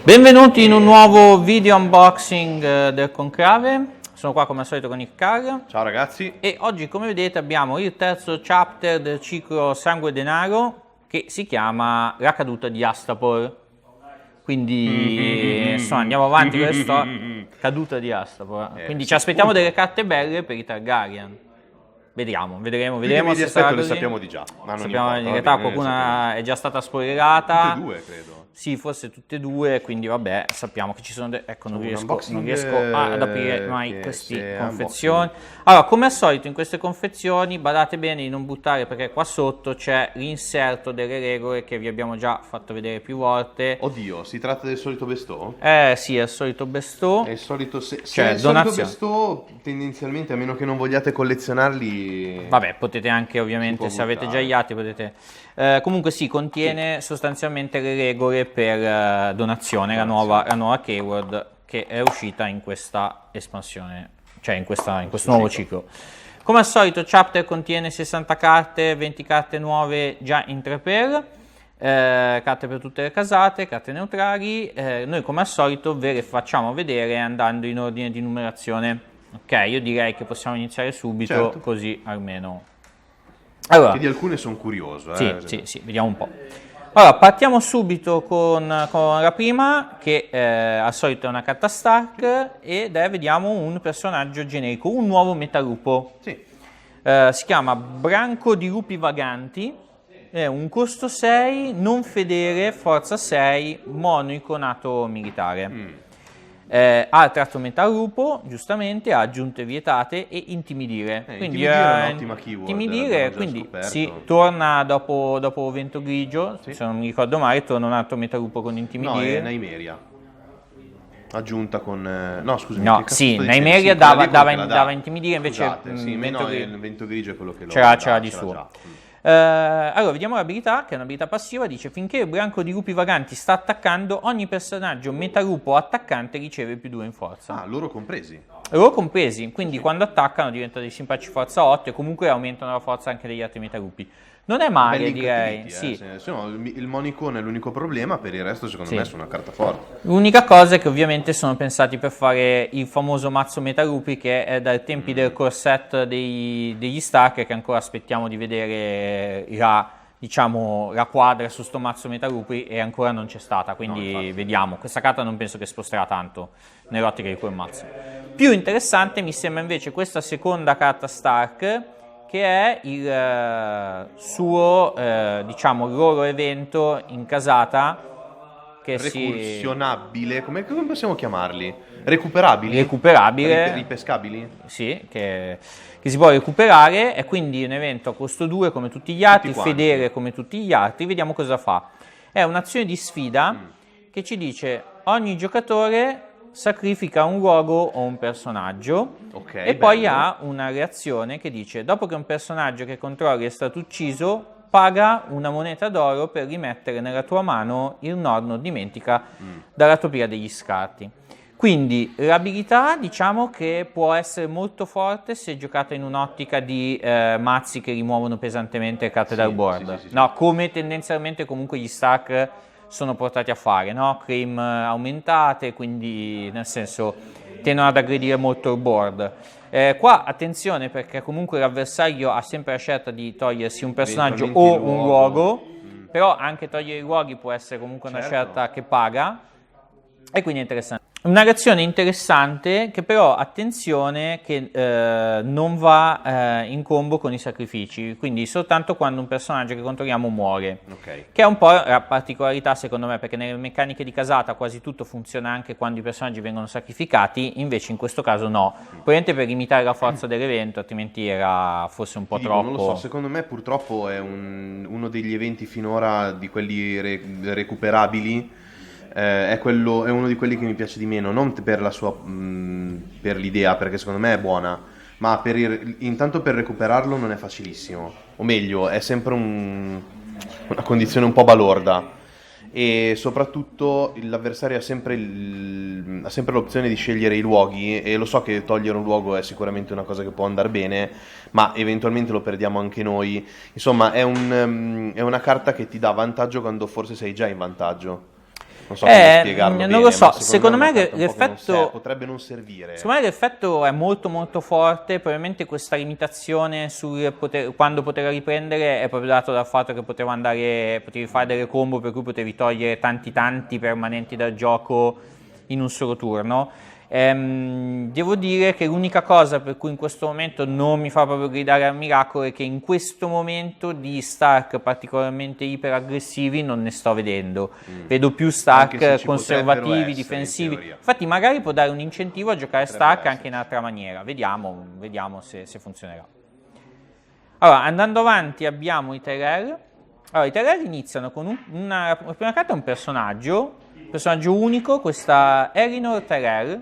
Benvenuti in un nuovo video unboxing del Conclave. Sono qua come al solito con il Car. Ciao ragazzi. E oggi, come vedete, abbiamo il terzo chapter del ciclo Sangue e Denaro, che si chiama La caduta di Astapor. Quindi insomma, andiamo avanti con questa caduta di Astapor. Quindi ci aspettiamo delle carte belle per i Targaryen. Vedremo se sarà così. Lo sappiamo di già. Ma non sappiamo, importa, in realtà qualcuna è già stata spoilerata. Tutte e due, credo. Sì, forse tutte e due, quindi vabbè, sappiamo che ci sono... Ecco, non riesco ad aprire mai queste confezioni. Allora, come al solito in queste confezioni, badate bene di non buttare, perché qua sotto c'è l'inserto delle regole che vi abbiamo già fatto vedere più volte. Oddio, si tratta del solito bestò? Sì, è il solito bestò. È il solito... Se Cioè, è il solito bestò, tendenzialmente, a meno che non vogliate collezionarli... Vabbè, potete anche, ovviamente, se avete già gli atti, potete... comunque sì, contiene sostanzialmente le regole per donazione, la nuova keyword che è uscita in questa espansione, cioè in questo nuovo ciclo. Come al solito il chapter contiene 60 carte, 20 carte nuove già in 3x, carte per tutte le casate, carte neutrali. Noi come al solito ve le facciamo vedere andando in ordine di numerazione. Ok, io direi che possiamo iniziare subito, così almeno... Allora, che di alcune sono curioso. Sì, vediamo un po'. Allora, partiamo subito con la prima, che al solito è una carta Stark, ed vediamo un personaggio generico, un nuovo metalupo. Sì. Si chiama Branco di Lupi Vaganti, è un costo 6, non fedele, forza 6, mono iconato militare. Ha il tratto metalupo, giustamente, ha aggiunte vietate e intimidire. Quindi intimidire è un'ottima keyword. Intimidire, quindi si torna dopo Vento Grigio, se non mi ricordo male, torna un altro metalupo con intimidire. No, è Nymeria. Aggiunta con... no, scusami. No, sì, Nymeria dava intimidire, invece... Scusate, sì, il Vento Grigio è quello che lo c'era di suo. Già. Allora, vediamo l'abilità, che è un'abilità passiva, dice: finché il branco di lupi vaganti sta attaccando, ogni personaggio metalupo attaccante riceve più 2 in forza. Ah, loro compresi. Loro compresi, quindi quando attaccano diventano dei simpatici forza 8 e comunque aumentano la forza anche degli altri metalupi. Non è male, direi. Sì. Il monicone è l'unico problema, per il resto secondo me sono una carta forte. L'unica cosa è che ovviamente sono pensati per fare il famoso mazzo metalupi, che è dai tempi del core set degli Stark, che ancora aspettiamo di vedere la quadra su sto mazzo metalupi, e ancora non c'è stata, quindi vediamo. Questa carta non penso che sposterà tanto nell'ottica di quel mazzo. Più interessante mi sembra invece questa seconda carta Stark, che è il suo, il loro evento in casata, che recursionabile, come possiamo chiamarli? Recuperabili? Ripescabili? Sì, che si può recuperare, è quindi un evento a costo 2 come tutti gli altri, fedele come tutti gli altri. Vediamo cosa fa. È un'azione di sfida che ci dice: ogni giocatore sacrifica un luogo o un personaggio, e poi ha una reazione che dice: dopo che un personaggio che controlli è stato ucciso, paga una moneta d'oro per rimettere nella tua mano il Norno dimentica dalla topia degli scarti. Quindi l'abilità, diciamo che può essere molto forte se giocata in un'ottica di mazzi che rimuovono pesantemente le carte dal board. Sì. No, come tendenzialmente comunque gli Stark sono portati a fare, no? Claim aumentate, quindi nel senso tendono ad aggredire molto il board. Qua attenzione, perché comunque l'avversario ha sempre la scelta di togliersi un personaggio o un luogo, però anche togliere i luoghi può essere comunque una scelta che paga, e quindi è interessante. Una reazione interessante, che però, attenzione, che non va in combo con i sacrifici, quindi soltanto quando un personaggio che controlliamo muore, che è un po' la particolarità secondo me, perché nelle meccaniche di casata quasi tutto funziona anche quando i personaggi vengono sacrificati, invece in questo caso no, probabilmente per limitare la forza dell'evento, altrimenti era forse un po' troppo. Non lo so, secondo me purtroppo è uno degli eventi finora di quelli recuperabili. È uno di quelli che mi piace di meno, non per la sua per l'idea, perché secondo me è buona, ma intanto per recuperarlo non è facilissimo, o meglio è sempre una condizione un po' balorda, e soprattutto l'avversario ha sempre l'opzione di scegliere i luoghi, e lo so che togliere un luogo è sicuramente una cosa che può andare bene, ma eventualmente lo perdiamo anche noi. Insomma è una carta che ti dà vantaggio quando forse sei già in vantaggio. Non so come spiegarlo non bene, lo so, ma secondo me è una carta un po' che non l'effetto potrebbe non servire. Secondo me l'effetto è molto molto forte, probabilmente questa limitazione sul quando poterla riprendere è proprio dato dal fatto che potevi fare delle combo per cui potevi togliere tanti permanenti dal gioco in un solo turno. Devo dire che l'unica cosa per cui in questo momento non mi fa proprio gridare al miracolo è che in questo momento di Stark particolarmente iperaggressivi non ne sto vedendo. Vedo più Anche se Stark ci conservativi, potrebbero essere, in difensivi. teoria. Infatti magari può dare un incentivo a giocare Potrebbero Stark anche in altra maniera. Vediamo se funzionerà. Allora, andando avanti abbiamo i Tyrell. Allora, i Tyrell iniziano con la prima carta è un personaggio unico, questa Elinor Tyrell.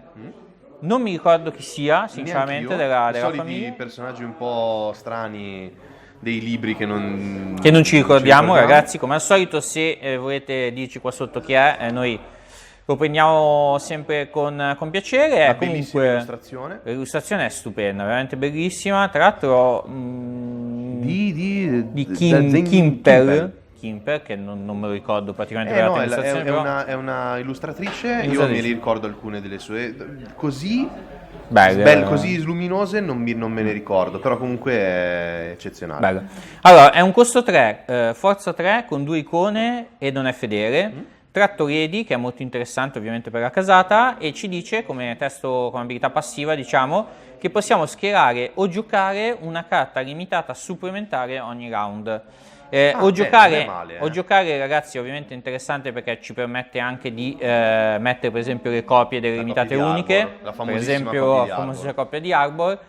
Non mi ricordo chi sia, sinceramente, della soliti famiglia. personaggi un po' strani dei libri che non ci ricordiamo, ragazzi. Come al solito, se volete dirci qua sotto chi è, noi lo prendiamo sempre con piacere. Una Comunque, bellissima illustrazione. L'illustrazione è stupenda, veramente bellissima. Tra l'altro, di Kimper, che non me lo ricordo praticamente per no, la illustrazione, è una illustratrice, io me ne ricordo alcune delle sue, così così luminose non me ne ricordo, però comunque è eccezionale. Bello. Allora, è un costo 3, forza 3 con 2 icone e non è fedele. Tratto Ready, che è molto interessante ovviamente per la casata, e ci dice come testo, come abilità passiva, diciamo, che possiamo schierare o giocare una carta limitata supplementare ogni round. Giocare, ragazzi, ovviamente è interessante perché ci permette anche di mettere per esempio le copie delle limitate uniche, per esempio la famosissima coppia di Arbor.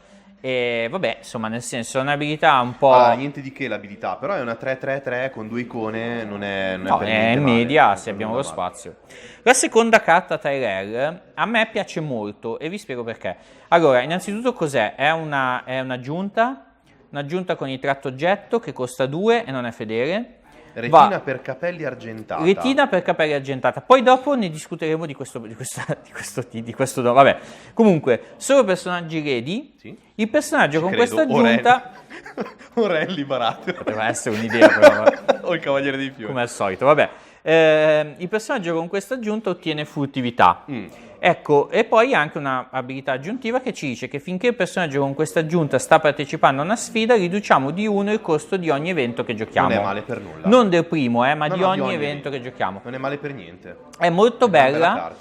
E vabbè, insomma, nel senso è un'abilità un po'... Allora, niente di che l'abilità, però è una 3-3-3 con 2 icone, non è no, per è niente media male, se abbiamo lo spazio. La seconda carta Tyrell a me piace molto e vi spiego perché. Allora, innanzitutto cos'è? È un'aggiunta con il tratto oggetto che costa 2 e non è fedele. Retina per capelli argentata. Retina per capelli argentata. Poi dopo ne discuteremo di questo vabbè. Comunque, solo personaggi ready. Sì. Il personaggio con questa aggiunta... Orelli Baratheon. Poteva essere un'idea, però. O il Cavaliere dei Fiori. Come al solito, vabbè. Il personaggio con questa aggiunta ottiene furtività. Ecco, e poi anche un'abilità aggiuntiva che ci dice che finché il personaggio con questa aggiunta sta partecipando a una sfida, riduciamo di 1 il costo di ogni evento che giochiamo. Non è male per nulla. Non del primo, ma di ogni evento che giochiamo. Non è male per niente. È molto bella.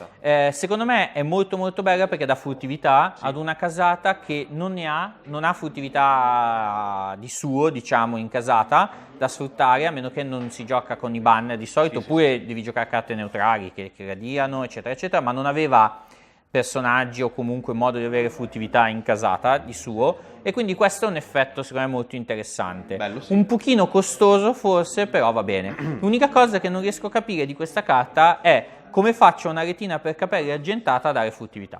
Secondo me è molto molto bella perché dà furtività ad una casata che non ha furtività di suo, diciamo, in casata da sfruttare, a meno che non si gioca con i banner di solito, oppure devi giocare carte neutrali che radiano, eccetera, eccetera, ma non aveva personaggi o comunque modo di avere furtività in casata di suo, e quindi questo è un effetto secondo me molto interessante. Bello, sì. Un pochino costoso forse, però va bene. L'unica cosa che non riesco a capire di questa carta è come faccio una retina per capelli argentata a dare furtività.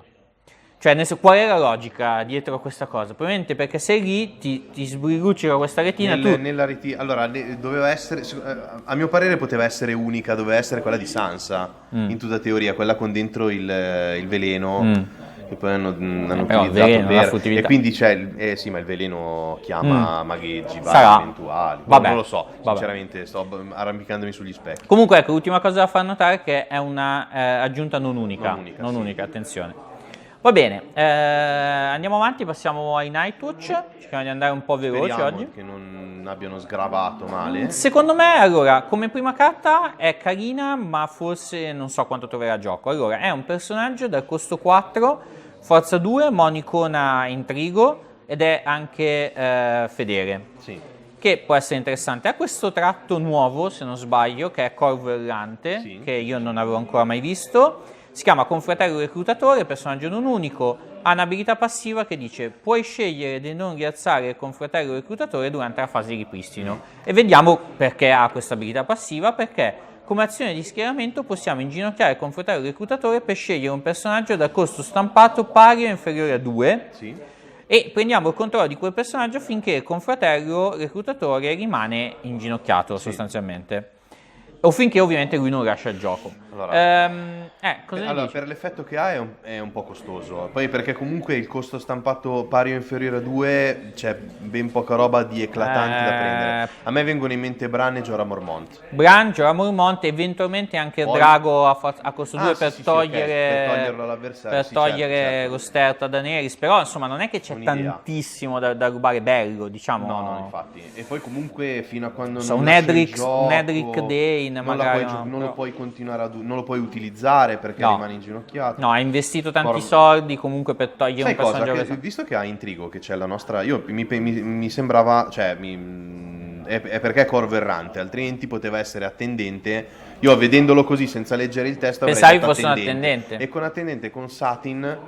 Cioè, qual è la logica dietro a questa cosa? Probabilmente perché sei lì, ti sbriguccia questa retina. Allora, doveva essere, a mio parere poteva essere unica, doveva essere quella di Sansa, in tutta teoria, quella con dentro il veleno, che poi hanno utilizzato per... E quindi c'è, sì, ma il veleno chiama magheggi vari eventuali. Vabbè, non lo so, sinceramente sto arrampicandomi sugli specchi. Comunque, ecco, l'ultima cosa da far notare è che è una aggiunta non unica, attenzione. Va bene, andiamo avanti, passiamo ai Nightwatch, cerchiamo di andare un po' veloci oggi. Che non abbiano sgravato male. Secondo me, allora, come prima carta è carina, ma forse non so quanto troverà gioco. Allora, è un personaggio dal costo 4, forza 2, monicona intrigo, ed è anche fedele. Sì. Che può essere interessante. Ha questo tratto nuovo, se non sbaglio, che è Corvo Errante, che io non avevo ancora mai visto. Si chiama Confratello Reclutatore, personaggio non unico, ha un'abilità passiva che dice puoi scegliere di non rialzare il Confratello Reclutatore durante la fase di ripristino. E vediamo perché ha questa abilità passiva, perché come azione di schieramento possiamo inginocchiare il Confratello Reclutatore per scegliere un personaggio dal costo stampato pari o inferiore a 2 e prendiamo il controllo di quel personaggio finché il Confratello Reclutatore rimane inginocchiato sostanzialmente. o finché ovviamente lui non lascia il gioco. Cosa ne dici? Per l'effetto che ha è un po' costoso, poi perché comunque il costo stampato pari o inferiore a 2 c'è ben poca roba di eclatanti da prendere. A me vengono in mente Bran e Jorah Mormont. Bran, Jorah Mormont, eventualmente anche Poi- Drago a costo 2 per sì, ok, togliere, per toglierlo all'avversario, per sì, togliere certo. lo sterzo a Daenerys, però insomma non è che c'è Un'idea. tantissimo da rubare bello, diciamo. No, infatti. E poi comunque fino a quando So, non un lasci il Edric gioco, Dane non magari la puoi, no, non però- lo puoi continuare non lo puoi utilizzare perché No. rimane inginocchiato. No, ha investito tanti Por- soldi comunque per togliere Sai un cosa? personaggio Che, avversario. visto che ha intrigo, che c'è la nostra... mi sembrava... Cioè, è perché è Corvo Errante, altrimenti poteva essere attendente. Io vedendolo così, senza leggere il testo, avrei Pensavi detto fosse un attendente. E con attendente, con Satin,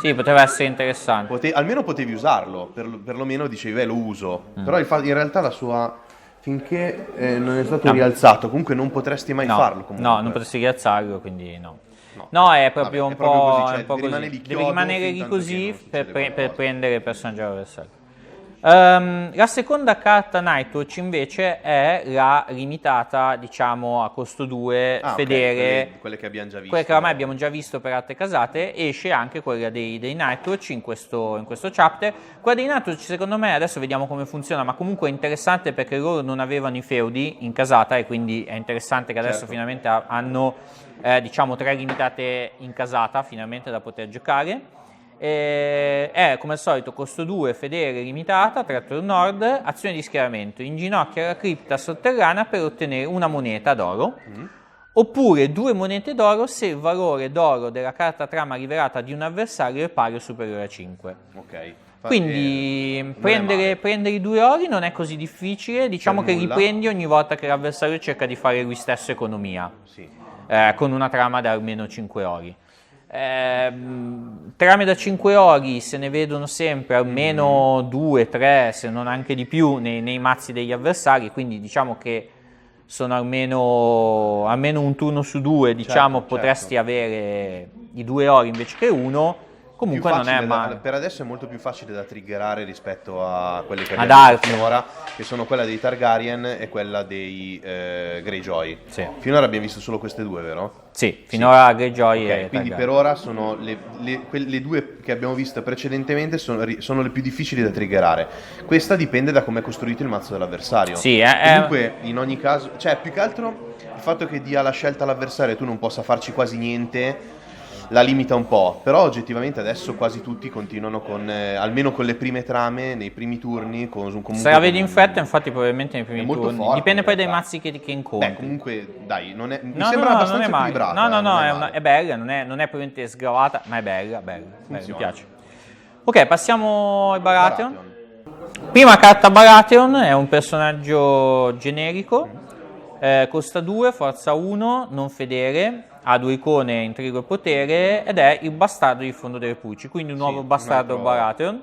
Sì, poteva essere interessante. almeno potevi usarlo. Perlomeno dicevi, lo uso. Però in realtà la sua... Finché non è stato No. rialzato, comunque non potresti mai No, farlo. Comunque. no, non potresti rialzarlo, quindi no. No. No, è proprio Vabbè, un è proprio po', così, cioè, è un po' devi così. rimanere lì Devi chiodo rimanere lì fintanto che così non succede per qualcosa. prendere il personaggio avversario. La seconda carta Nightwatch invece è la limitata, diciamo, a costo 2, Ah, ok, fedele. quelle che abbiamo già visto. Quelle che ormai abbiamo già visto per altre casate, esce anche quella dei Nightwatch in questo chapter. Quella dei Nightwatch secondo me, adesso vediamo come funziona, ma comunque è interessante perché loro non avevano i feudi in casata e quindi è interessante che adesso Certo. finalmente hanno diciamo 3 limitate in casata finalmente da poter giocare. È come al solito costo 2, fedele, limitata, Traitor Nord, azione di schieramento, inginocchia la cripta sotterranea per ottenere una moneta d'oro, oppure 2 monete d'oro se il valore d'oro della carta trama rivelata di un avversario è pari o superiore a 5. Ok. Quindi non è male. prendere i 2 ori non è così difficile, diciamo Per che nulla. riprendi ogni volta che l'avversario cerca di fare lui stesso economia, Sì. con una trama da almeno 5 ori. Trame da 5 ori se ne vedono sempre almeno 2, 3, se non anche di più nei mazzi degli avversari, quindi diciamo che sono almeno un turno su 2, diciamo, Certo, potresti certo. avere i 2 ori invece che uno, comunque Più non è facile male. per adesso è molto più facile da triggerare rispetto a quelle che Ad abbiamo visto altre. finora, che sono quella dei Targaryen e quella dei Greyjoy. Sì. Finora abbiamo visto solo queste due, vero? Sì, finora Greyjoy Ok, e quindi Targaryen. per ora sono le due che abbiamo visto precedentemente sono le più difficili da triggerare. Questa dipende da come è costruito il mazzo dell'avversario. Sì, Comunque, in ogni caso, cioè più che altro il fatto che dia la scelta all'avversario e tu non possa farci quasi niente la limita un po', però oggettivamente adesso quasi tutti continuano con, almeno con le prime trame, nei primi turni, comunque se la vedi in fretta, infatti probabilmente nei primi È molto turni. forte, Dipende in poi dai realtà. mazzi che incontri. Beh, comunque, dai, non è, mi No, sembra no, abbastanza non è male. equilibrata. No, non è è male. bella, non è probabilmente sgravata, ma è bella, bella, mi Funziona. piace. Ok, passiamo ai Baratheon. Baratheon. Prima carta Baratheon è un personaggio generico, costa 2, forza 1, non fedele, ha 2 icone, intrigo e potere ed è il bastardo di Fondo delle Pulci, quindi un nuovo un bastardo altro- Baratheon.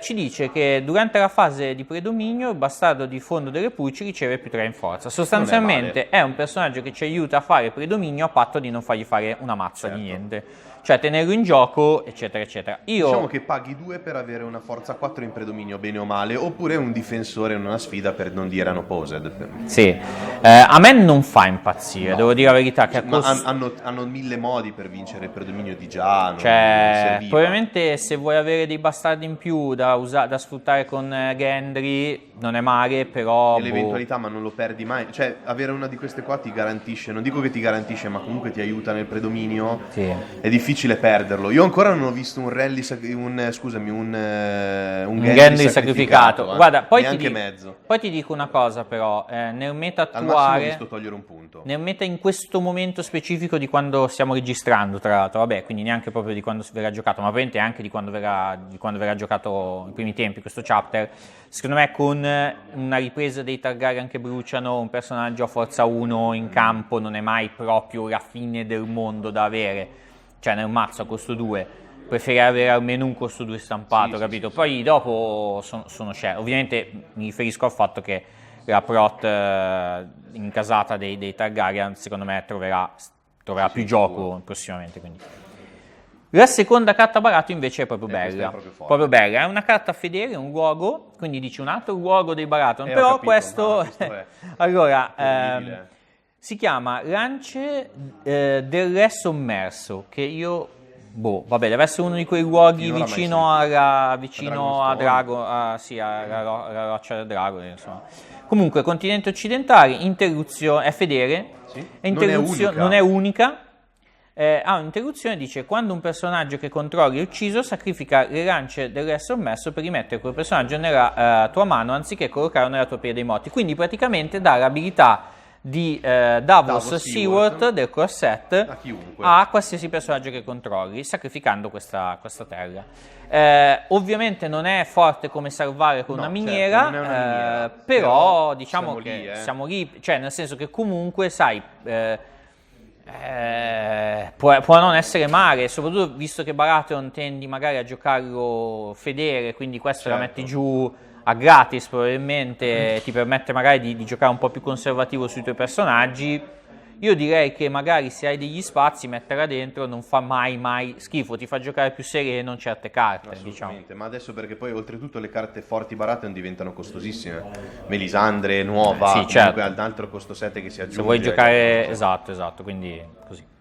Ci dice che durante la fase di predominio il bastardo di Fondo delle Pulci riceve più 3 in forza. Sostanzialmente è un personaggio che ci aiuta a fare predominio a patto di non fargli fare una mazza di niente, cioè tenerlo in gioco, eccetera, eccetera. Io Diciamo che paghi 2 per avere una forza 4 in predominio, bene o male, oppure un difensore in una sfida per non dire unopposed. sì, a me non fa impazzire, No. devo dire la verità, che Ma hanno 1000 modi per vincere il predominio di già, non cioè, serviva. probabilmente se vuoi avere dei bastardi in più da sfruttare con Gendry non è male, però E l'eventualità, ma non lo perdi mai. Cioè, avere una di queste qua ti garantisce, non dico che ti garantisce, ma comunque ti aiuta nel predominio. sì. È difficile perderlo. Io ancora non ho visto un Gendry sacrificato. Guarda, poi neanche mezzo. poi ti dico una cosa però, nel meta Al massimo ho attuale, visto togliere un punto. nel meta in questo momento specifico di quando stiamo registrando, tra l'altro, vabbè, quindi neanche proprio di quando verrà giocato, ma probabilmente anche di quando verrà giocato in primi tempi questo chapter, secondo me con una ripresa dei Targaryen che bruciano, un personaggio a forza 1 in campo non è mai proprio la fine del mondo da avere, cioè nel mazzo a costo 2 preferirei avere almeno un costo 2 stampato, Sì, capito? sì. Poi dopo sono share. Ovviamente mi riferisco al fatto che la prot in casata dei Targaryen secondo me troverà più gioco prossimamente, quindi. La seconda carta barato invece è proprio questa bella, è proprio forte. proprio bella, è una carta fedele, un luogo, quindi dici un altro luogo dei Baratheon, Ho però capito, questo, ma questo è allora, terribile. Si chiama Lance del Re Sommerso, che io... Boh, vabbè, deve essere uno di quei luoghi Finora vicino mai a Drago, sì, alla roccia del drago, insomma. Comunque, continente occidentale, interruzione, è fedele, Sì. non è unica. Ha un'interruzione, dice: quando un personaggio che controlli è ucciso, sacrifica le lance del Re Sommerso per rimettere quel personaggio nella tua mano, anziché collocarlo nella tua pia dei morti. Quindi praticamente dà l'abilità di Davos Seaworth del core set a qualsiasi personaggio che controlli, sacrificando questa terra. Ovviamente non è forte come salvare con una miniera, certo, non è una miniera, però diciamo siamo che lì, siamo lì, cioè nel senso che comunque, sai, può non essere male, soprattutto visto che Baratheon tendi magari a giocarlo fedele, quindi questo la metti giù a gratis, probabilmente ti permette magari di giocare un po' più conservativo sui tuoi personaggi. Io direi che magari se hai degli spazi metterla dentro non fa mai schifo, ti fa giocare più sereno certe carte. Assolutamente, diciamo. ma adesso perché poi oltretutto le carte forti Baratheon diventano costosissime. Melisandre, nuova, sì, certo. un altro costo 7 che si aggiunge. Se vuoi giocare, esatto, quindi così.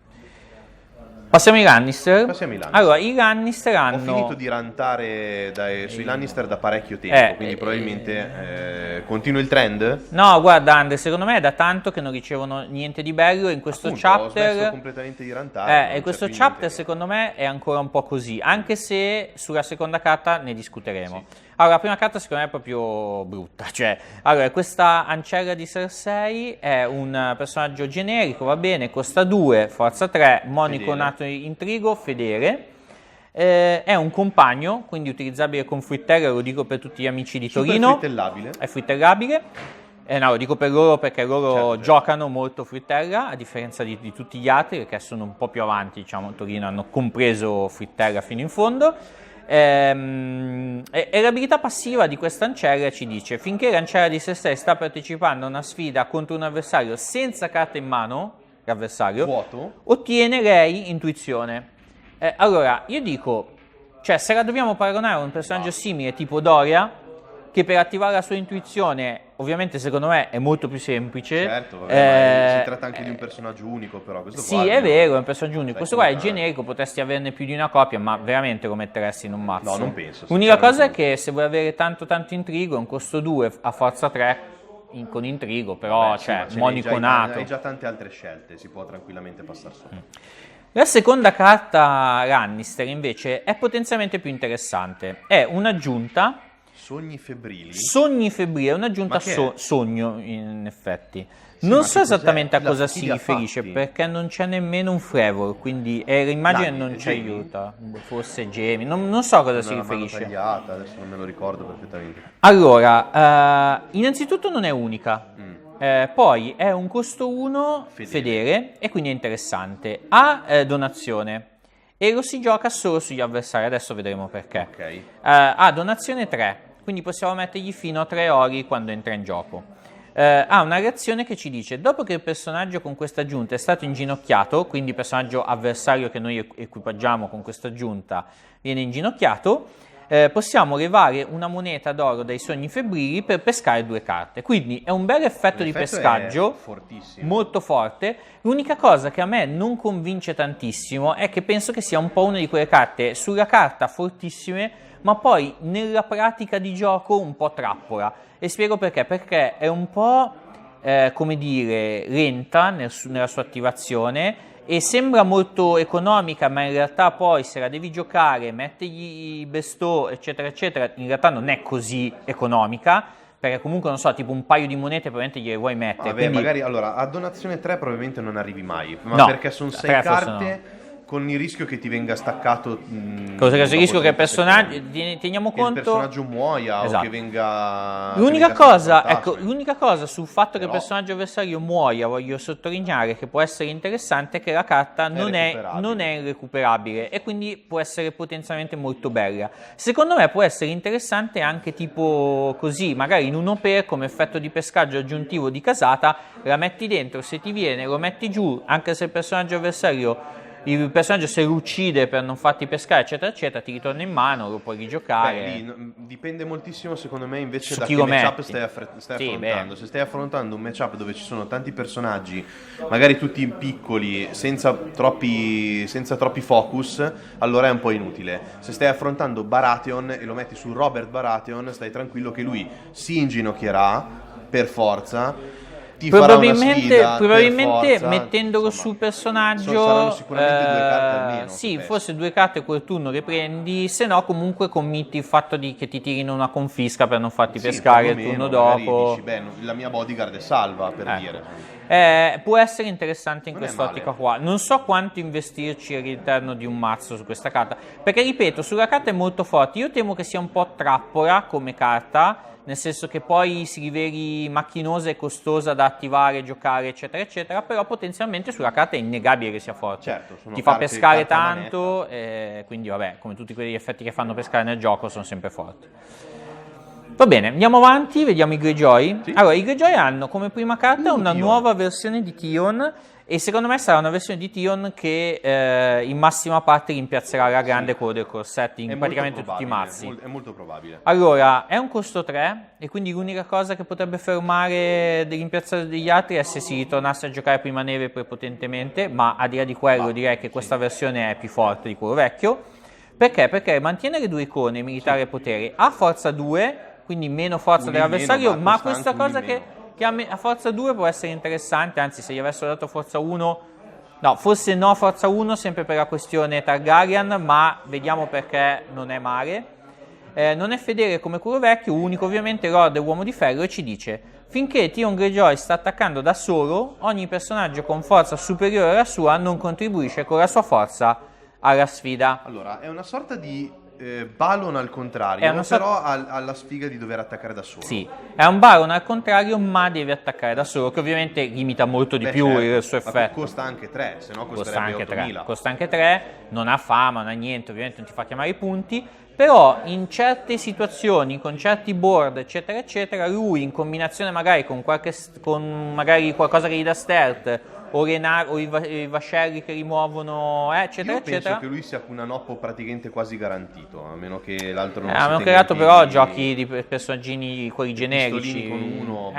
Passiamo ai Lannister. Allora, i Lannister hanno... Ho finito di rantare sui Lannister da parecchio tempo, quindi probabilmente continua il trend? No, guarda Andre, secondo me è da tanto che non ricevono niente di bello in questo chapter. Ho smesso completamente di rantare. E questo chapter secondo me è ancora un po' così, anche se sulla seconda carta ne discuteremo. Sì. Allora, la prima carta secondo me è proprio brutta, cioè, allora, questa ancella di Cersei è un personaggio generico, va bene, costa 2, forza 3, monico nato intrigo, fedele. È un compagno, quindi utilizzabile con Fruitterra, lo dico per tutti gli amici di Torino. È fruitterrabile. No, lo dico per loro perché loro giocano molto Fruitterra, a differenza di tutti gli altri, perché sono un po' più avanti, diciamo, a Torino hanno compreso Fruitterra fino in fondo. E l'abilità passiva di questa ancella ci dice: finché l'ancella di Cersei sta partecipando a una sfida contro un avversario senza carta in mano, l'avversario, vuoto, ottiene lei intuizione. Allora, io dico, cioè, se la dobbiamo paragonare a un personaggio simile tipo Doria, che per attivare la sua intuizione, ovviamente secondo me è molto più semplice. Certo, vabbè, ma si tratta anche di un personaggio unico, però. Questo sì, è vero, è un personaggio unico. Questo qua è generico, potresti averne più di una copia, ma veramente lo metteresti in un mazzo? No, non penso. L'unica cosa è che se vuoi avere tanto intrigo, è un costo 2 a forza 3 con intrigo, però, moniconato. Hai già tante altre scelte, si può tranquillamente passare sopra. La seconda carta Lannister invece è potenzialmente più interessante. È un'aggiunta. Sogni febbrili? Sogni febbrili, è un'aggiunta sogno in effetti. Non so esattamente a cosa si riferisce, perché non c'è nemmeno un flavor, quindi l'immagine non ci aiuta. Forse Jamie, non so a cosa si riferisce. Tagliata, adesso non me lo ricordo perfettamente. Allora, innanzitutto non è unica. Poi è un costo 1 fedele e quindi è interessante. Ha donazione e lo si gioca solo sugli avversari, adesso vedremo perché. Ha donazione 3, quindi possiamo mettergli fino a 3 ori quando entra in gioco. Ha una reazione che ci dice: dopo che il personaggio con questa aggiunta è stato inginocchiato, quindi il personaggio avversario che noi equipaggiamo con questa aggiunta viene inginocchiato, possiamo levare una moneta d'oro dai sogni febbrili per pescare 2 carte. Quindi è un bel effetto di pescaggio, molto forte. L'unica cosa che a me non convince tantissimo è che penso che sia un po' una di quelle carte sulla carta fortissime, ma poi nella pratica di gioco un po' trappola. E spiego perché. Perché è un po', come dire, lenta nella sua attivazione, e sembra molto economica, ma in realtà poi se la devi giocare, mettergli i bestò, eccetera, eccetera, in realtà non è così economica, perché comunque, non so, tipo un paio di monete probabilmente gliele vuoi mettere. Vabbè, quindi... magari, allora, a donazione 3 probabilmente non arrivi mai, ma no, perché sono 6 carte... con il rischio che ti venga staccato. Cosa che il rischio che il personaggio, teniamo conto, che il personaggio muoia o che venga. L'unica cosa sul fatto che il personaggio avversario muoia, voglio sottolineare che può essere interessante, è che la carta non è irrecuperabile e quindi può essere potenzialmente molto bella. Secondo me può essere interessante anche tipo così, magari in un OP come effetto di pescaggio aggiuntivo di casata, la metti dentro, se ti viene lo metti giù, anche se il personaggio avversario il personaggio se lo uccide per non farti pescare, eccetera, eccetera, ti ritorna in mano, lo puoi rigiocare. Beh, lì dipende moltissimo, secondo me, invece Su da chi che lo matchup metti. stai Sì, affrontando. beh. Se stai affrontando un matchup dove ci sono tanti personaggi, magari tutti piccoli, senza troppi focus, allora è un po' inutile. Se stai affrontando Baratheon e lo metti su Robert Baratheon, stai tranquillo che lui si inginocchierà per forza. Probabilmente forza, mettendolo insomma, sul personaggio saranno sicuramente 2 carte almeno. sì, forse 2 carte quel turno le prendi, se no comunque committi il fatto che ti tirino una confisca per non farti pescare il turno dopo. Dici, beh, la mia bodyguard è salva, per dire. Può essere interessante in Non è quest'ottica male. qua. Non so quanto investirci all'interno di un mazzo su questa carta, perché ripeto, sulla carta è molto forte. Io temo che sia un po' trappola come carta, nel senso che poi si riveli macchinosa e costosa da attivare, giocare, eccetera, eccetera, però potenzialmente sulla carta è innegabile che sia forte. Certo, sono ti fa carte- pescare carte a tanto, quindi vabbè, come tutti quegli effetti che fanno pescare nel gioco sono sempre forti. Va bene, andiamo avanti, vediamo i Greyjoy. Sì. Allora, i Greyjoy hanno come prima carta una Tion. nuova versione di Tion, e secondo me sarà una versione di Tion che in massima parte rimpiazzerà la grande quello del core set in È praticamente molto tutti i probabile, mazzi. è molto probabile. Allora, è un costo 3 e quindi l'unica cosa che potrebbe fermare del rimpiazzare degli altri è se si ritornasse a giocare prima neve prepotentemente, ma al di là di quello direi che questa versione è più forte di quello vecchio. Perché? Perché mantiene le 2 icone, militare e potere, ha forza 2, quindi meno forza Un in dell'avversario, meno, ma costa questa anche un cosa in che, meno. a forza 2 può essere interessante, anzi se gli avessero dato forza 1, no, forse no forza 1 sempre per la questione Targaryen, ma vediamo perché non è male. Non è fedele come quello vecchio, unico ovviamente Lord è uomo di ferro, e ci dice: finché Tion Greyjoy sta attaccando da solo, ogni personaggio con forza superiore alla sua non contribuisce con la sua forza alla sfida. Allora, è una sorta di Balon al contrario, È una sorta- però ha la sfiga di dover attaccare da solo. Sì, è un Baron al contrario, ma deve attaccare da solo, che ovviamente limita molto di Beh, più certo, il suo ma effetto. costa anche 3, se no Costa costerebbe anche 3, 8.000. costa anche 3, non ha fama, non ha niente, ovviamente non ti fa chiamare i punti, però in certe situazioni, con certi board, eccetera, eccetera, lui in combinazione magari con magari qualcosa che gli dà stealth, o i vascelli che rimuovono, eccetera, Io penso eccetera. che lui sia un oppo praticamente quasi garantito, a meno che l'altro non si Hanno tenga creato in però piedi. giochi di personaggini, quelli generici. pistolini con uno,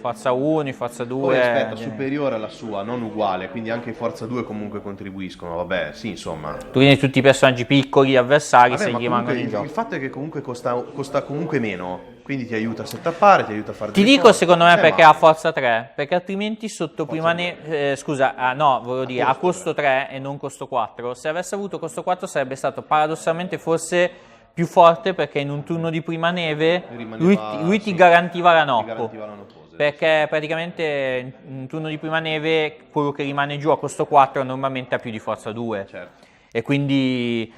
Forza 1, Forza 2. Poi aspetta, superiore alla sua, non uguale, quindi anche i Forza 2 comunque contribuiscono, vabbè, sì, insomma. Tu vieni tutti i personaggi piccoli, avversari, Vabbè, se ma gli rimangono in il gioco. fatto è che comunque costa comunque meno, quindi ti aiuta a settappare, ti aiuta a fare Ti delle dico cose. secondo me Non è perché male. ha forza 3, perché altrimenti sotto Forza prima volevo dire, a costo costo 3 e non costo 4. Se avesse avuto costo 4 sarebbe stato paradossalmente forse più forte, perché in un turno di prima neve lui ti garantiva la Ti nocco. garantiva la noccose. Perché praticamente in un turno di prima neve quello che rimane giù a costo 4 normalmente ha più di forza 2. Certo. E quindi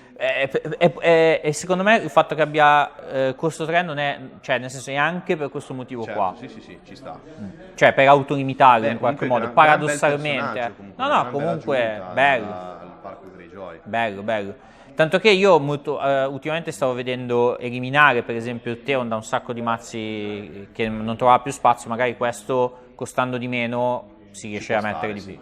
secondo me il fatto che abbia costo 3 non è, cioè nel senso è anche per questo motivo Certo, qua, sì, ci sta. cioè per autolimitarlo in qualche Comunque modo, gran bel paradossalmente. personaggio, comunque, No, una no, gran bella comunque aggiunta bello. al Parco Greyjoy. Bello. Tanto che io ultimamente stavo vedendo eliminare per esempio il Theon da un sacco di mazzi che non trovava più spazio, magari questo costando di meno si riesce a mettere di più.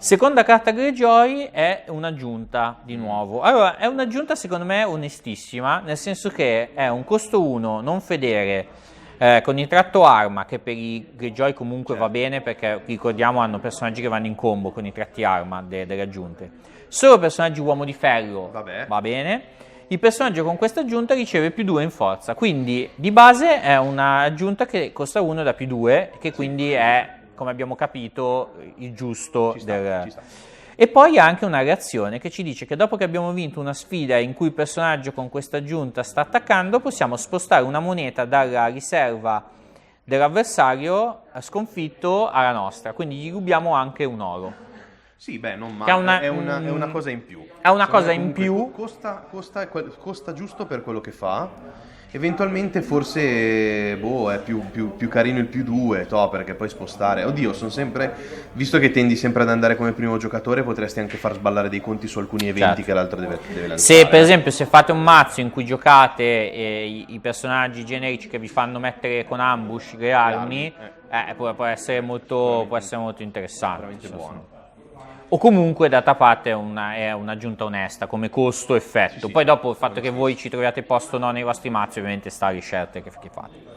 Seconda carta Greyjoy è un'aggiunta di nuovo. Allora, è un'aggiunta secondo me onestissima, nel senso che è un costo 1 non fedele con il tratto arma, che per i Greyjoy comunque va bene, perché ricordiamo hanno personaggi che vanno in combo con i tratti arma delle aggiunte. Solo personaggi uomo di ferro va bene. Il personaggio con questa aggiunta riceve più 2 in forza, quindi di base è un'aggiunta che costa 1 da più 2, che quindi è, come abbiamo capito, il giusto Ci sta. E poi ha anche una reazione che ci dice che dopo che abbiamo vinto una sfida in cui il personaggio con questa aggiunta sta attaccando, possiamo spostare una moneta dalla riserva dell'avversario sconfitto alla nostra, quindi gli rubiamo anche un oro. Sì, beh, non male, è una cosa in più. È una cosa in più. Costa giusto per quello che fa. Eventualmente forse è più carino il più 2, perché poi spostare. Oddio, sono sempre. Visto che tendi sempre ad andare come primo giocatore, potresti anche far sballare dei conti su alcuni eventi che l'altro deve lanciare. Se per esempio se fate un mazzo in cui giocate i personaggi generici che vi fanno mettere con ambush le armi, può essere molto interessante. Veramente buono. o comunque d'altra parte è un'aggiunta onesta come costo-effetto. Sì, Poi dopo il fatto che voi ci troviate posto o no nei vostri mazzi ovviamente sta alle scelte che fate.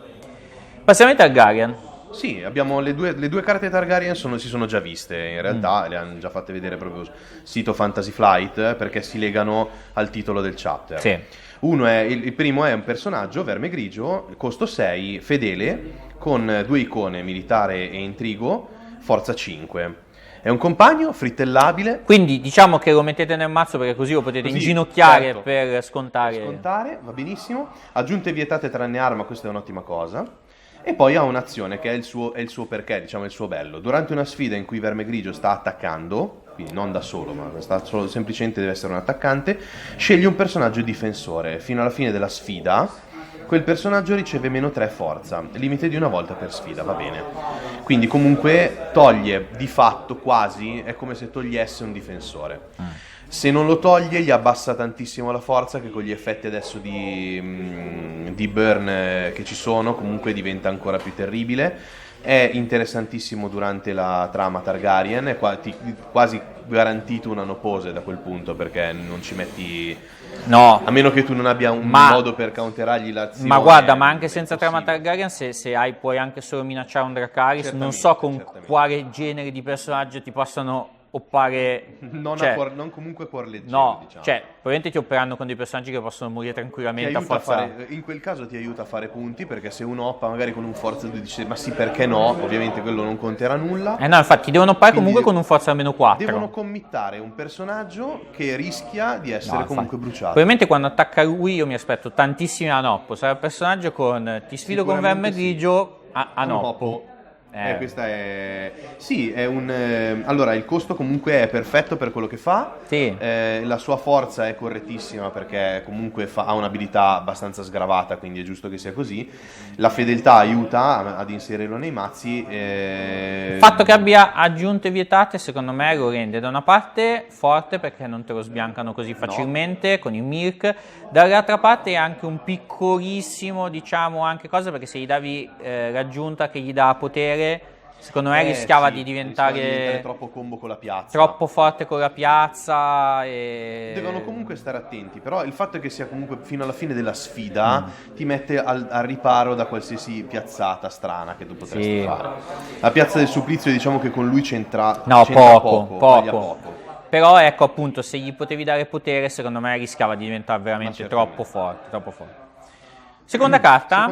Passiamo ai Targaryen. Sì, abbiamo le due carte Targaryen si sono già viste, in realtà le hanno già fatte vedere proprio sul sito Fantasy Flight, perché si legano al titolo del chapter. Sì. Il primo è un personaggio, Verme Grigio, costo 6, fedele, con 2 icone, militare e intrigo, forza 5. È un compagno frittellabile. Quindi diciamo che lo mettete nel mazzo perché così lo potete inginocchiare, certo, per scontare. Scontare, va benissimo. Aggiunte vietate tranne arma, questa è un'ottima cosa. E poi ha un'azione che è il suo perché, diciamo, il suo bello. Durante una sfida in cui Verme Grigio sta attaccando, quindi non da solo, ma semplicemente deve essere un attaccante, scegli un personaggio difensore. Fino alla fine della sfida, quel personaggio riceve meno 3 forza, limite di una volta per sfida, va bene. Quindi comunque toglie di fatto quasi, è come se togliesse un difensore. Se non lo toglie gli abbassa tantissimo la forza, che con gli effetti adesso di burn che ci sono comunque diventa ancora più terribile. È interessantissimo durante la trama Targaryen, è quasi garantito una no pose da quel punto, perché non ci metti... No. A meno che tu non abbia un modo per counterargli l'azione. Ma guarda, ma anche senza trama Targaryen, se puoi anche solo minacciare un Dracarys, non so con quale genere di personaggio ti possano oppare, non comunque por leggero, no, diciamo. Cioè, probabilmente ti operanno con dei personaggi che possono morire tranquillamente a forza. In quel caso ti aiuta a fare punti, perché se uno oppa magari con un forza 2 dice ma sì, perché no, ovviamente quello non conterà nulla. No, infatti devono oppare comunque con un forza almeno 4. Devono committare un personaggio che rischia di essere comunque bruciato. Probabilmente quando attacca lui io mi aspetto tantissimi Anoppo, sarà il personaggio con ti sfido con Verme Grigio, Anoppo. Questa è... Sì, è un... Allora, il costo comunque è perfetto per quello che fa. Sì. La sua forza è correttissima perché comunque ha un'abilità abbastanza sgravata, quindi è giusto che sia così. La fedeltà aiuta ad inserirlo nei mazzi. Il fatto che abbia aggiunte vietate, secondo me, lo rende da una parte forte perché non te lo sbiancano così facilmente con il Milk, dall'altra parte è anche un piccolissimo, diciamo, anche cosa, perché se gli davi l'aggiunta che gli dà potere, secondo me rischiava di diventare troppo combo con la piazza, troppo forte con la piazza devono comunque stare attenti, però il fatto è che sia comunque fino alla fine della sfida ti mette al riparo da qualsiasi piazzata strana che tu potresti fare. La piazza del supplizio, diciamo che con lui c'entra poco. Però ecco, appunto, se gli potevi dare potere, secondo me rischiava di diventare veramente troppo forte. Seconda carta